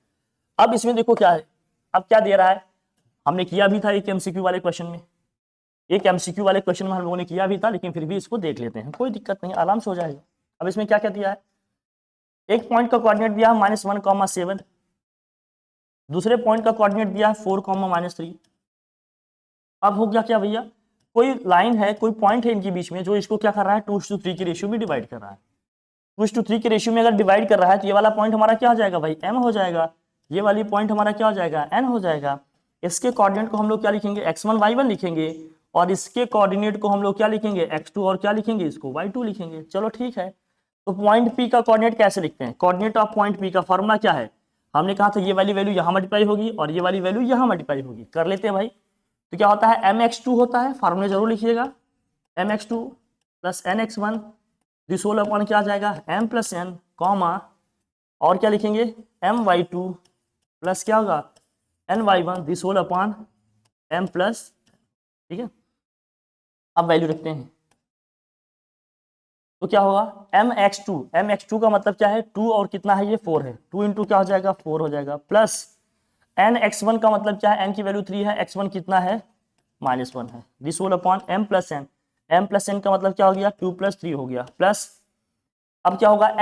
अब इसमें देखो क्या है, अब क्या दे रहा है, हमने किया भी था एक एमसीक्यू वाले क्वेश्चन में, एक एमसीक्यू वाले क्वेश्चन में हम लोगों ने किया भी था, लेकिन फिर भी इसको देख लेते हैं, कोई दिक्कत नहीं, आराम से हो जाएगा। अब इसमें क्या क्या दिया है? एक पॉइंट का कोऑर्डिनेट दिया है -1, 7, दूसरे पॉइंट का कोऑर्डिनेट दिया है 4, -3। अब हो गया क्या भैया? कोई लाइन है, कोई पॉइंट है इनके बीच में, जो इसको क्या कर रहा है? 2:3 के रेशियो में डिवाइड कर रहा है। 2:3 के रेशियो में अगर डिवाइड कर रहा है तो ये वाला पॉइंट हमारा क्या हो जाएगा भाई? m हो जाएगा। ये वाली पॉइंट हमारा क्या हो जाएगा? n हो जाएगा। इसके कोऑर्डिनेट को हम लोग क्या लिखेंगे? x1 y1 लिखेंगे, और इसके कोऑर्डिनेट को हम लोग क्या लिखेंगे? x2, और क्या लिखेंगे? इसको y2 लिखेंगे। चलो ठीक है, तो पॉइंट P का कोऑर्डिनेट कैसे लिखते हैं? कोऑर्डिनेट ऑफ पॉइंट P का फॉर्मूला क्या है? हमने कहा था ये वाली वैल्यू यहाँ मल्टीप्लाई होगी और ये वाली वैल्यू यहाँ मल्टीप्लाई होगी, कर लेते हैं भाई। तो क्या होता है? mx2 होता है, फार्मूले जरूर लिखिएगा, mx2 + nx1 this whole upon क्या आ जाएगा? m + n, कॉमा, और क्या लिखेंगे? my2 प्लस क्या होगा? ny1 this whole upon m plus, ठीक है। अब वैल्यू रखते हैं तो क्या होगा? mx2 का मतलब क्या है? 2 और कितना है? ये 4 है, 2 इंटू क्या हो जाएगा? 4 हो जाएगा, प्लस nx1 का मतलब क्या है? n की वैल्यू 3 है, x1 कितना है? -1 है, this whole upon m + n। m + n का मतलब क्या हो गया? 2 + 3 हो गया, प्लस अब क्या होगा?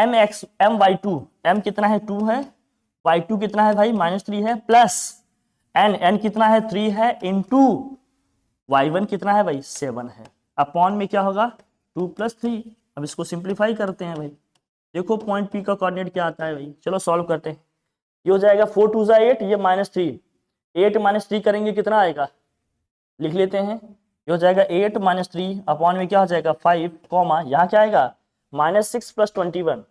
my2, m कितना है? 2 है, y2 कितना है भाई? -3 है, प्लस n कितना है? 3 है, इंटू y1 कितना है भाई? 7 है, अपॉन में क्या होगा? 2 + 3। अब इसको सिंप्लीफाई करते हैं भाई, देखो पॉइंट P का कोऑर्डिनेट क्या आता है भाई, चलो सॉल्व करते हैं। ये हो जाएगा 4 × 2 = 8, ये -3, 8 - 3 करेंगे कितना आएगा? लिख लेते हैं, ये हो जाएगा 8 - 3 अपॉन में क्या हो जाएगा? 5, कॉमा, यहाँ क्या आएगा? -6 + 21,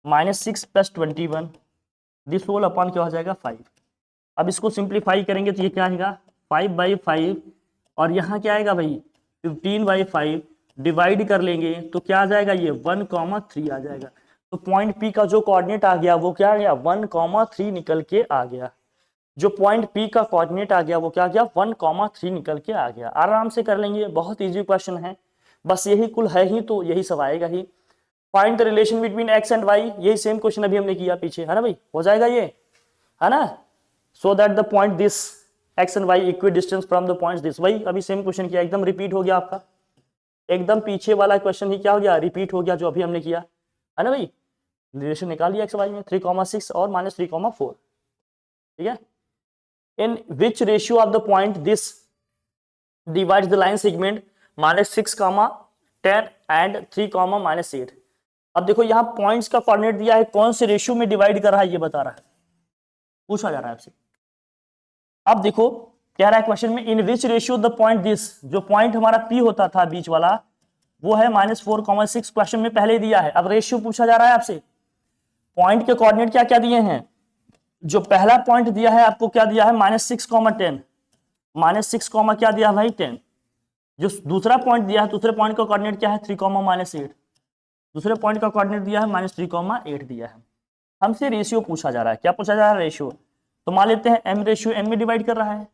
-6 + 21 दिस होल अपॉन क्या हो जाएगा? 5। अब इसको सिंप्लीफाई करेंगे तो ये क्या आएगा? 5/5, और यहाँ क्या आएगा भाई? 15/5, डिवाइड कर लेंगे तो क्या आ जाएगा? ये 1,3 आ जाएगा। तो पॉइंट P का जो कोऑर्डिनेट आ गया वो क्या आ गया? 1,3 निकल के आ गया। जो पॉइंट P का कोऑर्डिनेट आ गया वो क्या आ गया? 1,3 निकल के आ गया। आराम से कर लेंगे, बहुत इजी क्वेश्चन है, बस यही कुल है ही तो यही सब आएगा ही। Find the relation between x and y, यही सेम क्वेश्चन अभी हमने किया पीछे, है ना भाई? हो जाएगा ये, है ना? So that the point this x and y equal distance from the points this, वही अभी सेम क्वेश्चन किया, एकदम रिपीट हो गया आपका, एकदम पीछे वाला क्वेश्चन ही क्या हो गया? रिपीट हो गया जो अभी हमने किया, है ना भाई? रिलेशन निकालिए x y में 3,6 और -3,4, ठीक है। In which ratio of the point this divides the line segment -6, 10 and 3, -8। अब देखो यहाँ पॉइंट्स का कोऑर्डिनेट दिया है, कौन से रेशियो में डिवाइड कर रहा है ये बता रहा है, पूछा जा रहा है आपसे। अब देखो कह रहा है क्वेश्चन में, in which ratio the point this, जो पॉइंट हमारा पी होता था बीच वाला वो है -4, 6, क्वेश्चन में पहले दिया है। अब रेशियो पूछा जा रहा है आपसे, पॉइंट के कोऑर्डिनेट क्या क्या दिए हैं, जो पहला पॉइंट दिया है आपको क्या दिया है -6, 10, -6, क्या दिया है भाई 10। जो दूसरा पॉइंट दिया है, दूसरे पॉइंट का कोऑर्डिनेट क्या है 3, -8, दूसरे पॉइंट का कोऑर्डिनेट दिया है -3, 8 दिया है। हमसे रेशियो पूछा जा रहा है, क्या पूछा जा रहा है रेशियो। तो मान लेते हैं m रेशियो n में डिवाइड कर रहा है।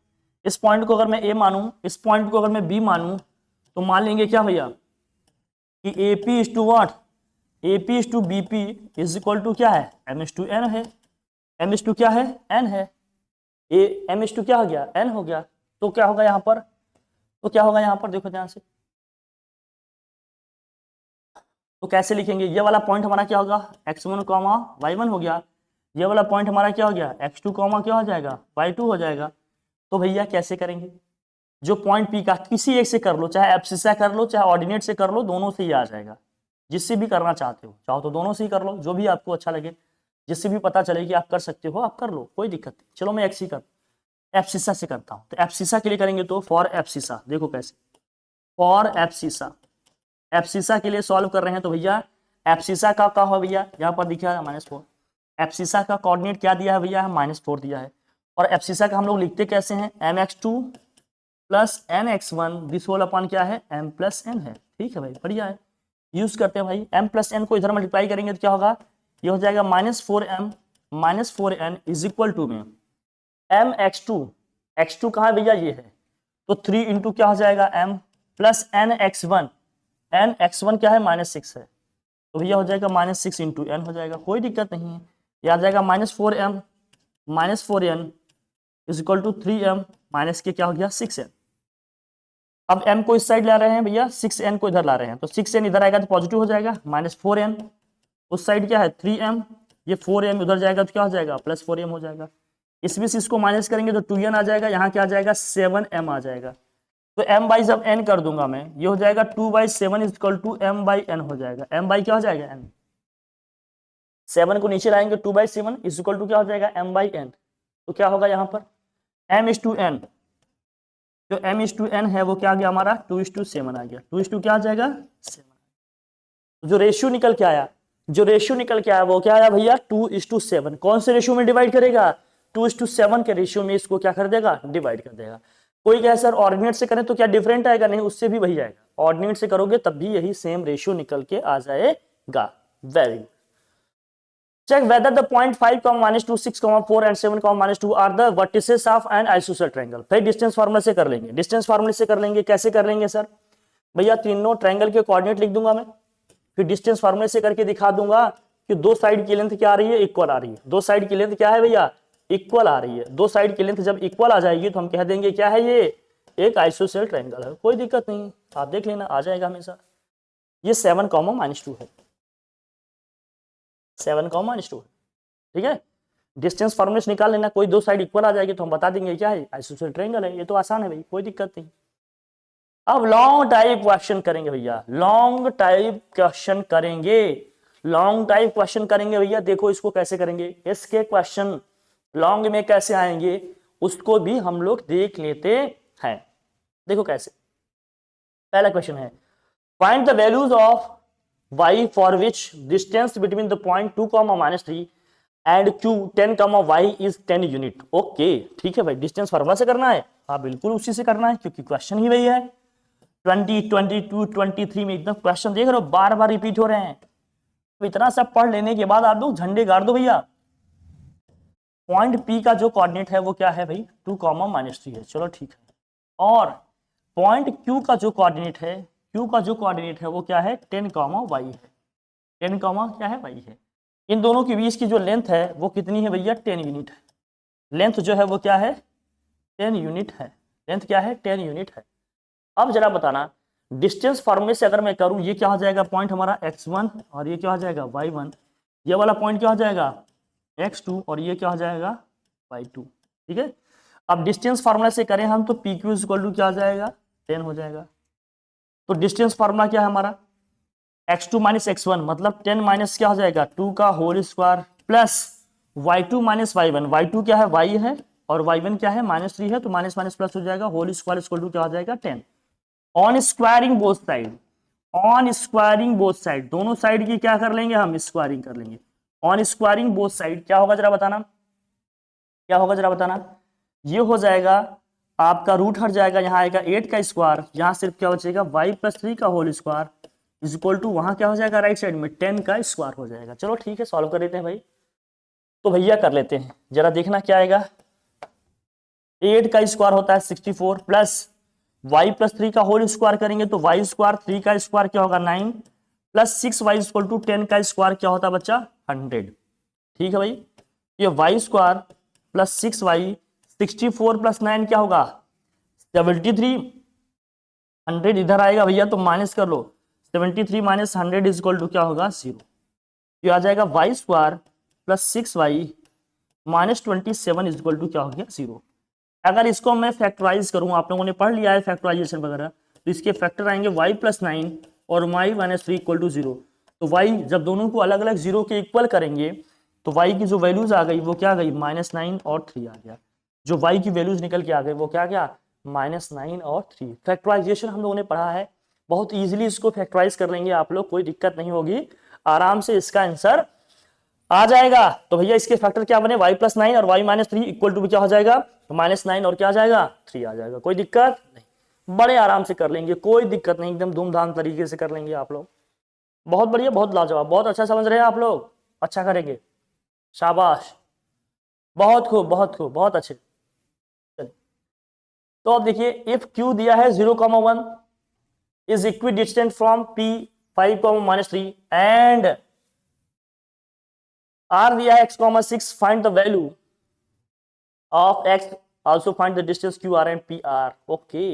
इस पॉइंट को अगर मैं a मानूं, इस पॉइंट को अगर मैं b मानूं, तो मान लेंगे क्या भैया कि AP is to what, AP is to BP is equal to क्या है m इज टू n है, m इज टू क्या है n है, m इज टू क्या हो गया n हो गया। तो क्या होगा यहाँ पर, तो क्या होगा यहाँ पर देखो ध्यान से, तो कैसे लिखेंगे, ये वाला पॉइंट हमारा क्या होगा x1, y1 हो गया, ये वाला पॉइंट हमारा क्या हो गया x2, क्या हो जाएगा y2 हो जाएगा। तो भैया कैसे करेंगे, जो पॉइंट P का किसी एक से कर लो, चाहे एब्सिसा कर लो चाहे ऑर्डिनेट से कर लो, दोनों से ही आ जाएगा। जिससे भी करना चाहते हो, चाहो तो दोनों से ही कर लो, जो भी आपको अच्छा लगे, जिससे भी पता चले कि आप कर सकते हो आप कर लो, कोई दिक्कत नहीं। चलो मैं एब्सिसा से करता हूँ। तो एब्सिसा के लिए करेंगे तो फॉर एब्सिसा, देखो कैसे, फॉर एब्सिसा, एब्सिसा के लिए सॉल्व कर रहे हैं। तो भैया एब्सिसा का हो भैया, यहाँ पर दिखा है -4, एब्सिसा का कोऑर्डिनेट क्या दिया है भैया -4 दिया है। और एब्सिसा का हम लोग लिखते कैसे हैं, mx2 plus nx1 this whole upon क्या है m प्लस n है। ठीक है भाई, बढ़िया है, यूज करते हैं भाई। m प्लस n को इधर मल्टीप्लाई करेंगे तो क्या होगा, ये हो जाएगा -4m इज इक्वल टू में mx2, x2 कहाँ है भैया ये है, तो 3 इंटू क्या हो जाएगा m प्लस nx1, nx1 क्या है -6 है, तो भैया हो जाएगा -6 इंटू n हो जाएगा, कोई दिक्कत नहीं है। ये आ जाएगा -4n is equal to 3m minus के क्या हो गया 6n। अब m को इस साइड ला रहे हैं भैया, 6n को इधर ला रहे हैं, तो 6n इधर आएगा तो पॉजिटिव हो जाएगा, -4n उस साइड क्या है 3m, ये 4m उधर जाएगा तो क्या हो जाएगा +4m हो जाएगा। इसमें से इसको माइनस करेंगे तो 2n आ जाएगा, यहाँ क्या आ जाएगा 7m आ जाएगा। तो m बाई जब n कर दूंगा मैं, ये हो जाएगा 2/7 is equal to m by n हो जाएगा, m बाई क्या हो जाएगा n, 7 को नीचे लाएंगे 2/7 इज इक्वल टू क्या हो जाएगा m बाई n। तो क्या होगा यहाँ पर m इज टू n, जो m इज टू n है वो क्या आ गया हमारा 2:7 आ गया, 2 क्या आ जाएगा 7। जो रेशियो निकल के आया, जो रेशियो निकल के आया वो क्या आया भैया 2:7। कौन से रेशियो में डिवाइड करेगा 2:7 के रेशियो में इसको क्या कर देगा डिवाइड कर देगा। कोई कहे सर ऑर्डिनेट से करें तो क्या डिफरेंट आएगा, नहीं उससे भी वही आएगा, ऑर्डिनेट से करोगे तब भी यही सेम रेशियो निकल के आ जाएगा। Very good. Check whether the point 5, -2, 6, 4 and 7, -2 are the vertices of an isosceles triangle। भाई डिस्टेंस फार्मूला से कर लेंगे, डिस्टेंस फार्मूले से कर लेंगे। कैसे कर लेंगे सर, भैया तीनों ट्रायंगल के कोऑर्डिनेट लिख दूंगा मैं, फिर डिस्टेंस फार्मूले से करके दिखा दूंगा कि दो साइड की लेंथ क्या आ रही है इक्वल आ रही है। दो साइड की लेंथ क्या है भैया इक्वल आ रही है। दो साइड की लेंथ जब इक्वल आ जाएगी तो हम कह देंगे क्या है ये एक आइसोसेल ट्रायंगल है। कोई दिक्कत नहीं, आप देख लेना आ जाएगा हमेशा। ये 7, -2 है, 7, -2 है। ठीक है, डिस्टेंस फार्मूले से निकाल लेना, कोई दो साइड इक्वल आ जाएगी तो हम बता देंगे क्या है आइसोसेल ट्रायंगल है। ये तो आसान है भाई, कोई दिक्कत नहीं। अब लॉन्ग टाइप क्वेश्चन करेंगे भैया, लॉन्ग टाइप क्वेश्चन करेंगे, लॉन्ग टाइप क्वेश्चन करेंगे भैया। देखो इसको कैसे करेंगे, इसके क्वेश्चन लॉन्ग में कैसे आएंगे उसको भी हम लोग देख लेते हैं। देखो कैसे, पहला क्वेश्चन है find the values of y for which distance between the point 2, -3 and q 10, y is 10 unit. Okay ठीक है भाई, डिस्टेंस फार्मूला से करना है, हाँ बिल्कुल उसी से करना है क्योंकि क्वेश्चन ही वही है। 20, 22, 23 में एकदम क्वेश्चन देख रहे हो बार बार रिपीट हो रहे हैं। तो इतना सब पढ़ लेने के बाद आप लोग झंडे गाड़ दो भैया। पॉइंट P का जो कोऑर्डिनेट है वो क्या है भाई 2, -3 है, चलो ठीक है। और पॉइंट Q का जो कोऑर्डिनेट है, Q का जो कोऑर्डिनेट है वो क्या है 10, y है, 10, क्या है y है। इन दोनों के बीच की जो लेंथ है वो कितनी है भैया 10 यूनिट है। लेंथ जो है वो क्या है 10 यूनिट है, लेंथ क्या है 10 यूनिट है। अब जरा बताना डिस्टेंस फार्मूले से अगर मैं करूं ये क्या हो जाएगा पॉइंट हमारा x1 और ये क्या हो जाएगा y1, ये वाला पॉइंट क्या हो जाएगा x2 और ये क्या हो जाएगा y2। ठीक है, अब डिस्टेंस फार्मूला से करें हम तो PQ इक्वल टू क्या हो जाएगा 10 हो जाएगा। तो डिस्टेंस फार्मूला क्या है हमारा, x2 माइनस x1 मतलब 10 माइनस क्या हो जाएगा 2 का whole square plus y2 minus y1, y2 क्या है y है और y1 क्या है -3 है, तो माइनस माइनस प्लस हो जाएगा, होल स्क्वायर इक्वल टू क्या हो जाएगा 10। On squaring both side, on squaring both side, दोनों साइड की क्या कर लेंगे हम, स्क्वायरिंग कर लेंगे। ऑन स्क्वायरिंग बोथ साइड क्या होगा जरा बताना, क्या होगा जरा बताना, ये हो जाएगा आपका रूट हट जाएगा, यहाँ आएगा 8 का स्क्वायर, यहाँ सिर्फ क्या बचेगा y प्लस 3 का whole square is equal to वहां क्या हो जाएगा राइट साइड में 10 का स्क्वायर हो जाएगा। चलो ठीक है, सॉल्व कर लेते हैं भाई। तो भैया कर लेते हैं, जरा देखना क्या आएगा, 8 का स्क्वायर होता है 64 प्लस y प्लस 3 का होल स्क्वायर करेंगे तो y स्क्वायर 3 का स्क्वायर क्या होगा 9 प्लस 6y इक्वल टू 10 का स्क्वायर क्या होता है बच्चा 100। ठीक है भाई, ये y square plus 6y 64 plus 9 क्या होगा 73, 100 इधर आएगा भैया तो माइनस कर लो, 73 माइनस 100 इज इक्वल टू क्या होगा 0। ये आ जाएगा y square plus 6y minus 27 is equal to क्या हो गया 0। अगर इसको मैं फैक्टराइज करूं, आप लोगों ने पढ़ लिया है फैक्टराइजेशन वगैरह, तो इसके फैक्टर आएंगे y प्लस 9 और y माइनस 3 इक्वल टू 0। तो y जब दोनों को अलग अलग 0 के इक्वल करेंगे तो y की जो वैल्यूज आ गई वो क्या आ गई -9 और 3 आ गया, जो y की वैल्यूज निकल के आ गई वो क्या गया -9 और 3। फैक्टराइजेशन हम लोगों ने पढ़ा है, बहुत ईजिली इसको फैक्टराइज कर लेंगे आप लोग, कोई दिक्कत नहीं होगी, आराम से इसका आंसर आ जाएगा। तो भैया इसके फैक्टर क्या बने y प्लस 9 और y माइनस 3 इक्वल टू क्या हो जाएगा -9 और क्या आ जाएगा 3 आ जाएगा, कोई दिक्कत नहीं, बड़े आराम से कर लेंगे, कोई दिक्कत नहीं, एकदम धूमधाम तरीके से कर लेंगे आप लोग। बहुत बढ़िया, बहुत लाजवाब, बहुत अच्छा समझ रहे हैं आप लोग, अच्छा करेंगे, शाबाश, बहुत खूब बहुत खूब, बहुत अच्छे। चलिए तो अब देखिए, इफ q दिया है 0,1 is equi distant from p 5,-3 and r दिया है x,6, find the value of x, also find the distance QR and PR। Okay,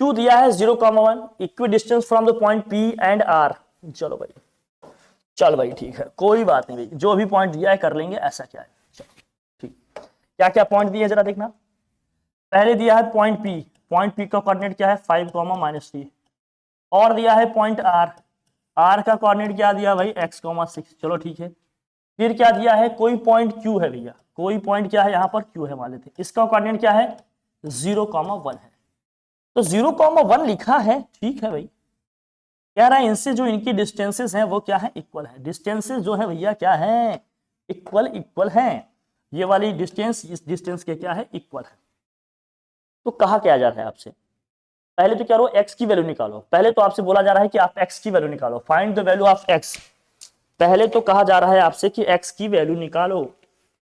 q दिया है 0,1 equi distance from the point P and R। चलो भाई, चल भाई ठीक है, कोई बात नहीं भाई, जो भी पॉइंट दिया है कर लेंगे, ऐसा क्या है। चलो ठीक, क्या क्या पॉइंट दिए जरा देखना, पहले दिया है पॉइंट P, पॉइंट P का कोऑर्डिनेट क्या है 5,-3 और दिया है पॉइंट R, R का कोऑर्डिनेट क्या दिया भाई x,6। चलो ठीक है, फिर क्या दिया है कोई पॉइंट Q है भैया, कोई पॉइंट क्या है यहाँ पर Q है मान लेते, इसका कोऑर्डिनेट क्या है 0,1 है, तो 0,1 लिखा है, ठीक है भाई, कह रहा है इनसे जो इनकी डिस्टेंसेस हैं वो क्या है इक्वल है, डिस्टेंसेस जो है भैया क्या है इक्वल है, ये वाली डिस्टेंस इस डिस्टेंस के क्या है इक्वल है। तो कहा क्या जा रहा है आपसे, पहले तो क्या रो x की वैल्यू निकालो, पहले तो आपसे बोला जा रहा है कि आप x की वैल्यू निकालो, find the value of x। पहले तो कहा जा रहा है आपसे कि x की वैल्यू निकालो,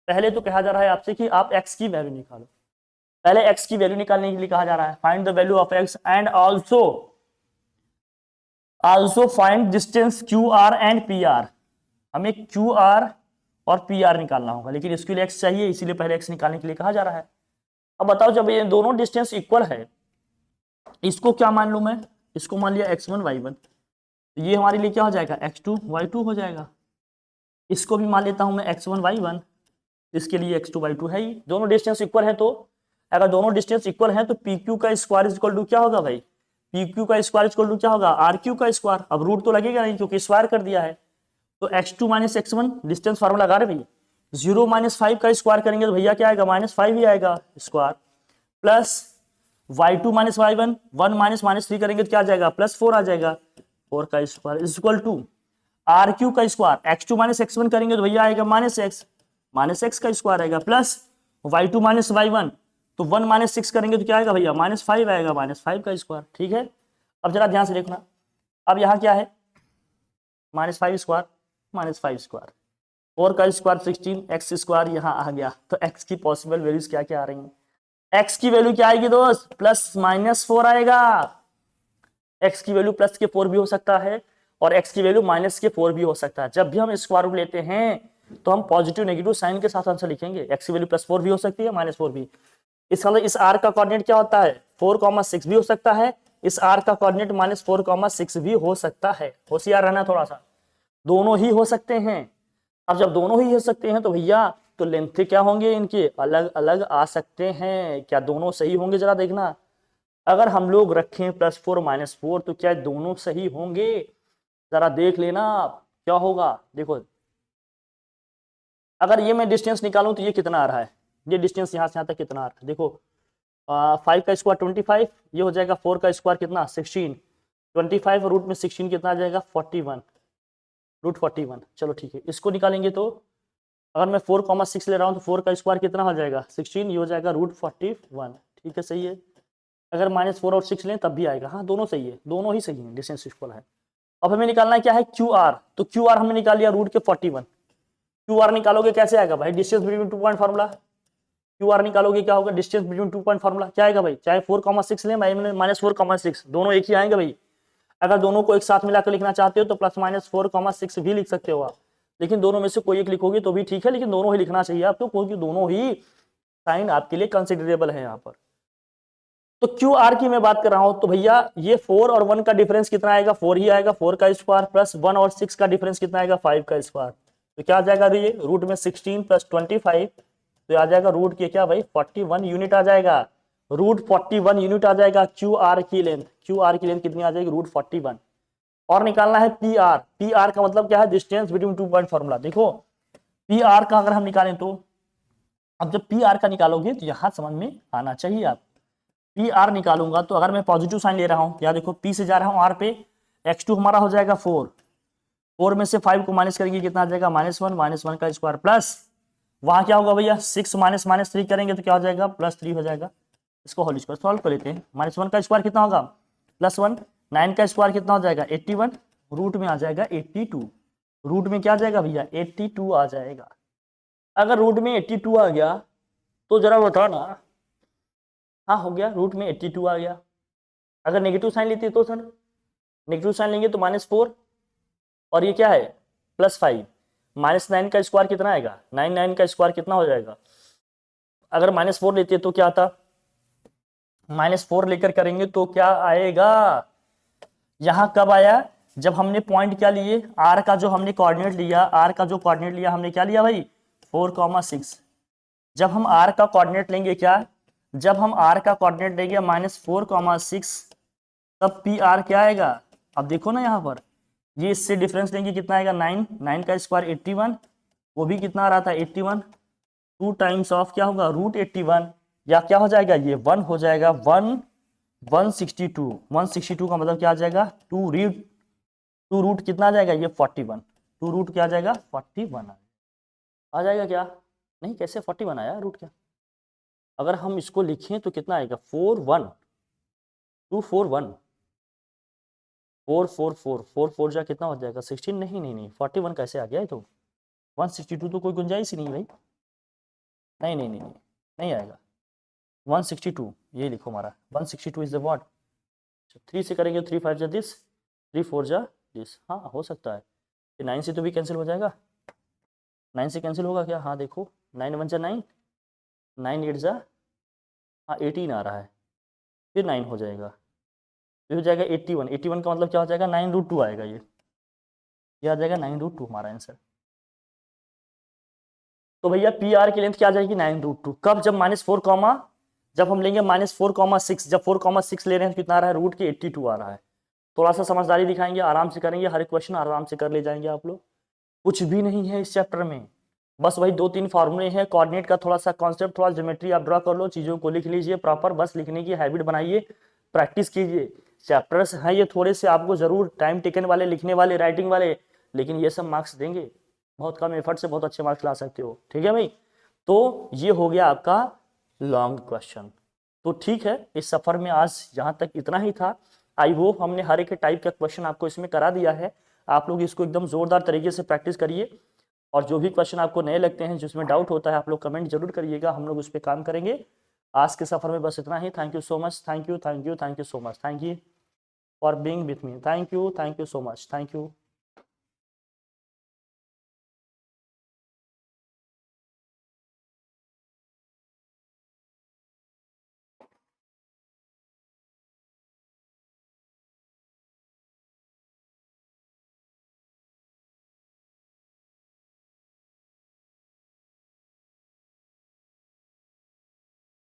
पहले तो कहा जा रहा है आपसे कि आप x की वैल्यू निकालो, पहले x की वैल्यू निकालने के लिए कहा जा रहा है find the value of x and also find distance QR and PR। हमें QR और PR निकालना होगा, लेकिन इसके लिए x चाहिए, इसीलिए पहले x निकालने के लिए कहा जा रहा है। अब बताओ जब ये दोनों डिस्टेंस इक्वल है, इसको क्या मान लूं मैं, इसको मान लिया x1 y1, ये हमारे लिए क्या हो जाएगा x2 y2 हो जाएगा, इसको भी मान लेता हूं मैं x1 y1, इसके लिए x2 y2 है ही, दोनों डिस्टेंस इक्वल है, तो अगर दोनों डिस्टेंस इक्वल है तो PQ का स्क्वायर इज इक्वल टू क्या होगा भाई, PQ का स्क्वायर इज इक्वल टू क्या होगा RQ का स्क्वायर। अब रूट तो लगेगा नहीं क्योंकि स्क्वायर कर दिया है, तो x2 minus x1 distance formula लगा रहे भाई, 0 माइनस 5 का स्क्वायर करेंगे तो भैया क्या आएगा -5 ही आएगा square, plus y2 minus y1 1 minus -3 करेंगे तो क्या आ जाएगा +4 आ जाएगा, 4 का square is equal to RQ का स्क्वायर, x2 माइनस x1 करेंगे तो भैया आएगा -x का स्क्वायर आएगा, प्लस y2 माइनस y1 तो 1 माइनस 6 करेंगे तो क्या आएगा भैया -5 आएगा, -5 का स्क्वायर। ठीक है, अब जरा ध्यान से देखना, अब यहाँ क्या है -5 स्क्वायर -5 स्क्वायर, 4 का स्क्वायर 16, x स्क्वायर यहाँ आ गया, तो x की पॉसिबल वैल्यूज क्या क्या आ रही हैं, x की वैल्यू क्या आएगी दोस्त +-4 आएगा, x की वैल्यू प्लस के 4 भी हो सकता है और x की वैल्यू माइनस के 4 भी हो सकता है। जब भी हम स्क्वायर रूट लेते हैं तो हम पॉजिटिव नेगेटिव साइन के साथ आंसर लिखेंगे, x की वैल्यू +4 भी हो सकती है -4 भी। इसका मतलब इस r का कोऑर्डिनेट क्या होता है 4,6 भी हो सकता है, इस r का कोऑर्डिनेट -4,6 भी हो सकता है, होशियार रहना थोड़ा सा, दोनों ही हो सकते हैं। अब जब दोनों ही हो सकते हैं तो भैया तो लेंथ क्या होंगे इनके अलग अलग आ सकते हैं, क्या दोनों सही होंगे जरा देखना, अगर हम लोग रखें +4 -4 तो क्या दोनों सही होंगे? जरा देख लेना आप क्या होगा। देखो अगर ये मैं डिस्टेंस निकालूं तो ये कितना आ रहा है, ये डिस्टेंस यहाँ से यहाँ तक कितना आ रहा है, देखो 5 का स्क्वायर 25, ये हो जाएगा 4 का स्क्वायर कितना 16, 25 रूट में 16 कितना आ जाएगा 41, रूट 41। चलो ठीक है, इसको निकालेंगे तो अगर मैं 4,6 ले रहा हूँ तो 4 का स्क्वायर कितना हो जाएगा 16, ये हो जाएगा रूट 41। ठीक है सही है। अगर -4 और 6 लें तब भी आएगा, हाँ दोनों सही है, दोनों ही सही है, डिस्टेंस इक्वल है। अब हमें निकालना क्या है क्यू आर, तो क्यू आर हमने निकाल लिया रूट के 41। क्यू आर निकालोगे कैसे आएगा भाई, distance between 2 point formula. Q R निकालोगे क्या होगा, डिस्टेंस बिटवीन 2 पॉइंट फार्मूला क्या आएगा भाई, चाहे 4,6 लें -4,6 दोनों एक ही आएंगे भाई। अगर दोनों को एक साथ मिलाकर लिखना चाहते हो तो +-4,6 भी लिख सकते हो आप, लेकिन दोनों में से कोई एक लिखोगे तो भी ठीक है, लेकिन दोनों ही लिखना चाहिए आपको क्योंकि दोनों ही साइन आपके लिए कंसिडरेबल है यहाँ पर। तो क्यू आर की मैं बात कर रहा हूं तो भैया ये 4 और 1 का डिफरेंस कितना आएगा, 4 ही आएगा, 4 का स्क्वायर प्लस 1 और 6 का डिफरेंस कितना आएगा 5 का स्क्वायर, तो क्या आ जाएगा ये रूट में 16 + 25 तो आ जाएगा रूट के क्या भाई 41 यूनिट आ जाएगा, रूट 41 यूनिट आ जाएगा क्यू आर की लेंथ। क्यू आर की लेंथ कितनी आ जाएगी रूट 41। और निकालना है पी आर, पी आर का मतलब क्या है डिस्टेंस बिटवीन 2 पॉइंट फार्मूला। देखो पी आर का अगर हम निकालें तो अब जब पी आर का निकालोगे तो यहां समझ में आना चाहिए आप, पी आर निकालूंगा तो अगर मैं पॉजिटिव साइन ले रहा हूं, या देखो पी से जा रहा हूं आर पे, x2 हमारा हो जाएगा 4, 4 में से 5 को माइनस करेंगे कितना आ जाएगा -1 का स्क्वायर प्लस वहां क्या होगा भैया 6 -3 करेंगे तो क्या हो जाएगा +3 हो जाएगा। इसको होल स्क्वायर सॉल्व कर लेते हैं, -1 का स्क्वायर कितना होगा +1, 9 का स्क्वायर कितना हो जाएगा 81, रूट में आ जाएगा 82, रूट में क्या आ जाएगा भैया 82 आ जाएगा। अगर रूट में 82 आ गया तो जरा बताओ ना, हाँ हो गया रूट में 82 आ गया। अगर नेगेटिव साइन लेते तो सर नेगेटिव साइन लेंगे तो -4 और ये क्या है +5, -9 का स्क्वायर कितना आएगा 9 का स्क्वायर कितना हो जाएगा, अगर -4 लेते तो क्या आता, -4 लेकर करेंगे तो क्या आएगा, यहां कब आया जब हमने पॉइंट क्या लिए आर का जो हमने कोऑर्डिनेट लिया, आर का जो कोऑर्डिनेट लिया हमने क्या लिया भाई 4,6। जब हम आर का कोऑर्डिनेट लेंगे क्या, जब हम आर का कोऑर्डिनेट लेंगे -4,6 तब पी आर क्या आएगा, अब देखो ना यहाँ पर ये इससे डिफरेंस लेंगे कितना आएगा 9, 9 का स्क्वायर 81, वो भी कितना आ रहा था 81, 2 टाइम्स ऑफ क्या होगा रूट 81, या क्या हो जाएगा ये 1 हो जाएगा 162, 162 का मतलब क्या आ जाएगा 2 रूट कितना आ जाएगा ये 41, 2 रूट क्या आ जाएगा 41 आ जाएगा क्या, नहीं कैसे 41 आया रूट क्या, अगर हम इसको लिखें तो कितना आएगा 41 241 4 जा कितना हो जाएगा 16, नहीं 41 कैसे आ गया है, तो 162 तो कोई गुंजाइश ही नहीं भाई, नहीं आएगा 162, ये लिखो हमारा 162 इज द व्हाट, 3 से करेंगे 3 5 जा दिस, 3 4 जा दिस, हाँ हो सकता है, 9 से तो भी कैंसिल हो जाएगा, 9 से कैंसिल होगा क्या, हाँ देखो 9 1 जा 9, 9 8 जा हाँ 18 आ रहा है, फिर 9 हो जाएगा, फिर हो जाएगा 81, 81 का मतलब क्या हो जाएगा 9√2 आएगा, ये आ जाएगा 9√2 हमारा आंसर। तो भैया पी आर की लेंथ क्या आ जाएगी 9√2, कब जब -4, जब हम लेंगे -4,6, जब 4,6 ले रहे हैं तो कितना आ रहा है रूट के 82 आ रहा है। थोड़ा सा समझदारी दिखाएंगे, आराम से करेंगे, हर एक क्वेश्चन आराम से कर ले जाएंगे आप लोग, कुछ भी नहीं है इस चैप्टर में, बस वही 2-3 फार्मूले हैं, कोऑर्डिनेट का थोड़ा सा कॉन्सेप्ट, थोड़ा ज्योमेट्री आप ड्रॉ कर लो, चीज़ों को लिख लीजिए प्रॉपर, बस लिखने की हैबिट बनाइए, प्रैक्टिस कीजिए। चैप्टर्स हैं ये थोड़े से आपको जरूर टाइम टेकन वाले, लिखने वाले, राइटिंग वाले, लेकिन ये सब मार्क्स देंगे, बहुत कम एफर्ट से बहुत अच्छे मार्क्स ला सकते हो, ठीक है भाई। तो ये हो गया आपका लॉन्ग क्वेश्चन। तो ठीक है, इस सफर में आज यहाँ तक इतना ही था। आई होप हमने हर एक टाइप का क्वेश्चन आपको इसमें करा दिया है, आप लोग इसको एकदम जोरदार तरीके से प्रैक्टिस करिए, और जो भी क्वेश्चन आपको नए लगते हैं जिसमें डाउट होता है आप लोग कमेंट जरूर करिएगा, हम लोग उस पर काम करेंगे। आज के सफर में बस इतना ही। Thank you so much, thank you so much, thank you for being with me, thank you so much, thank you.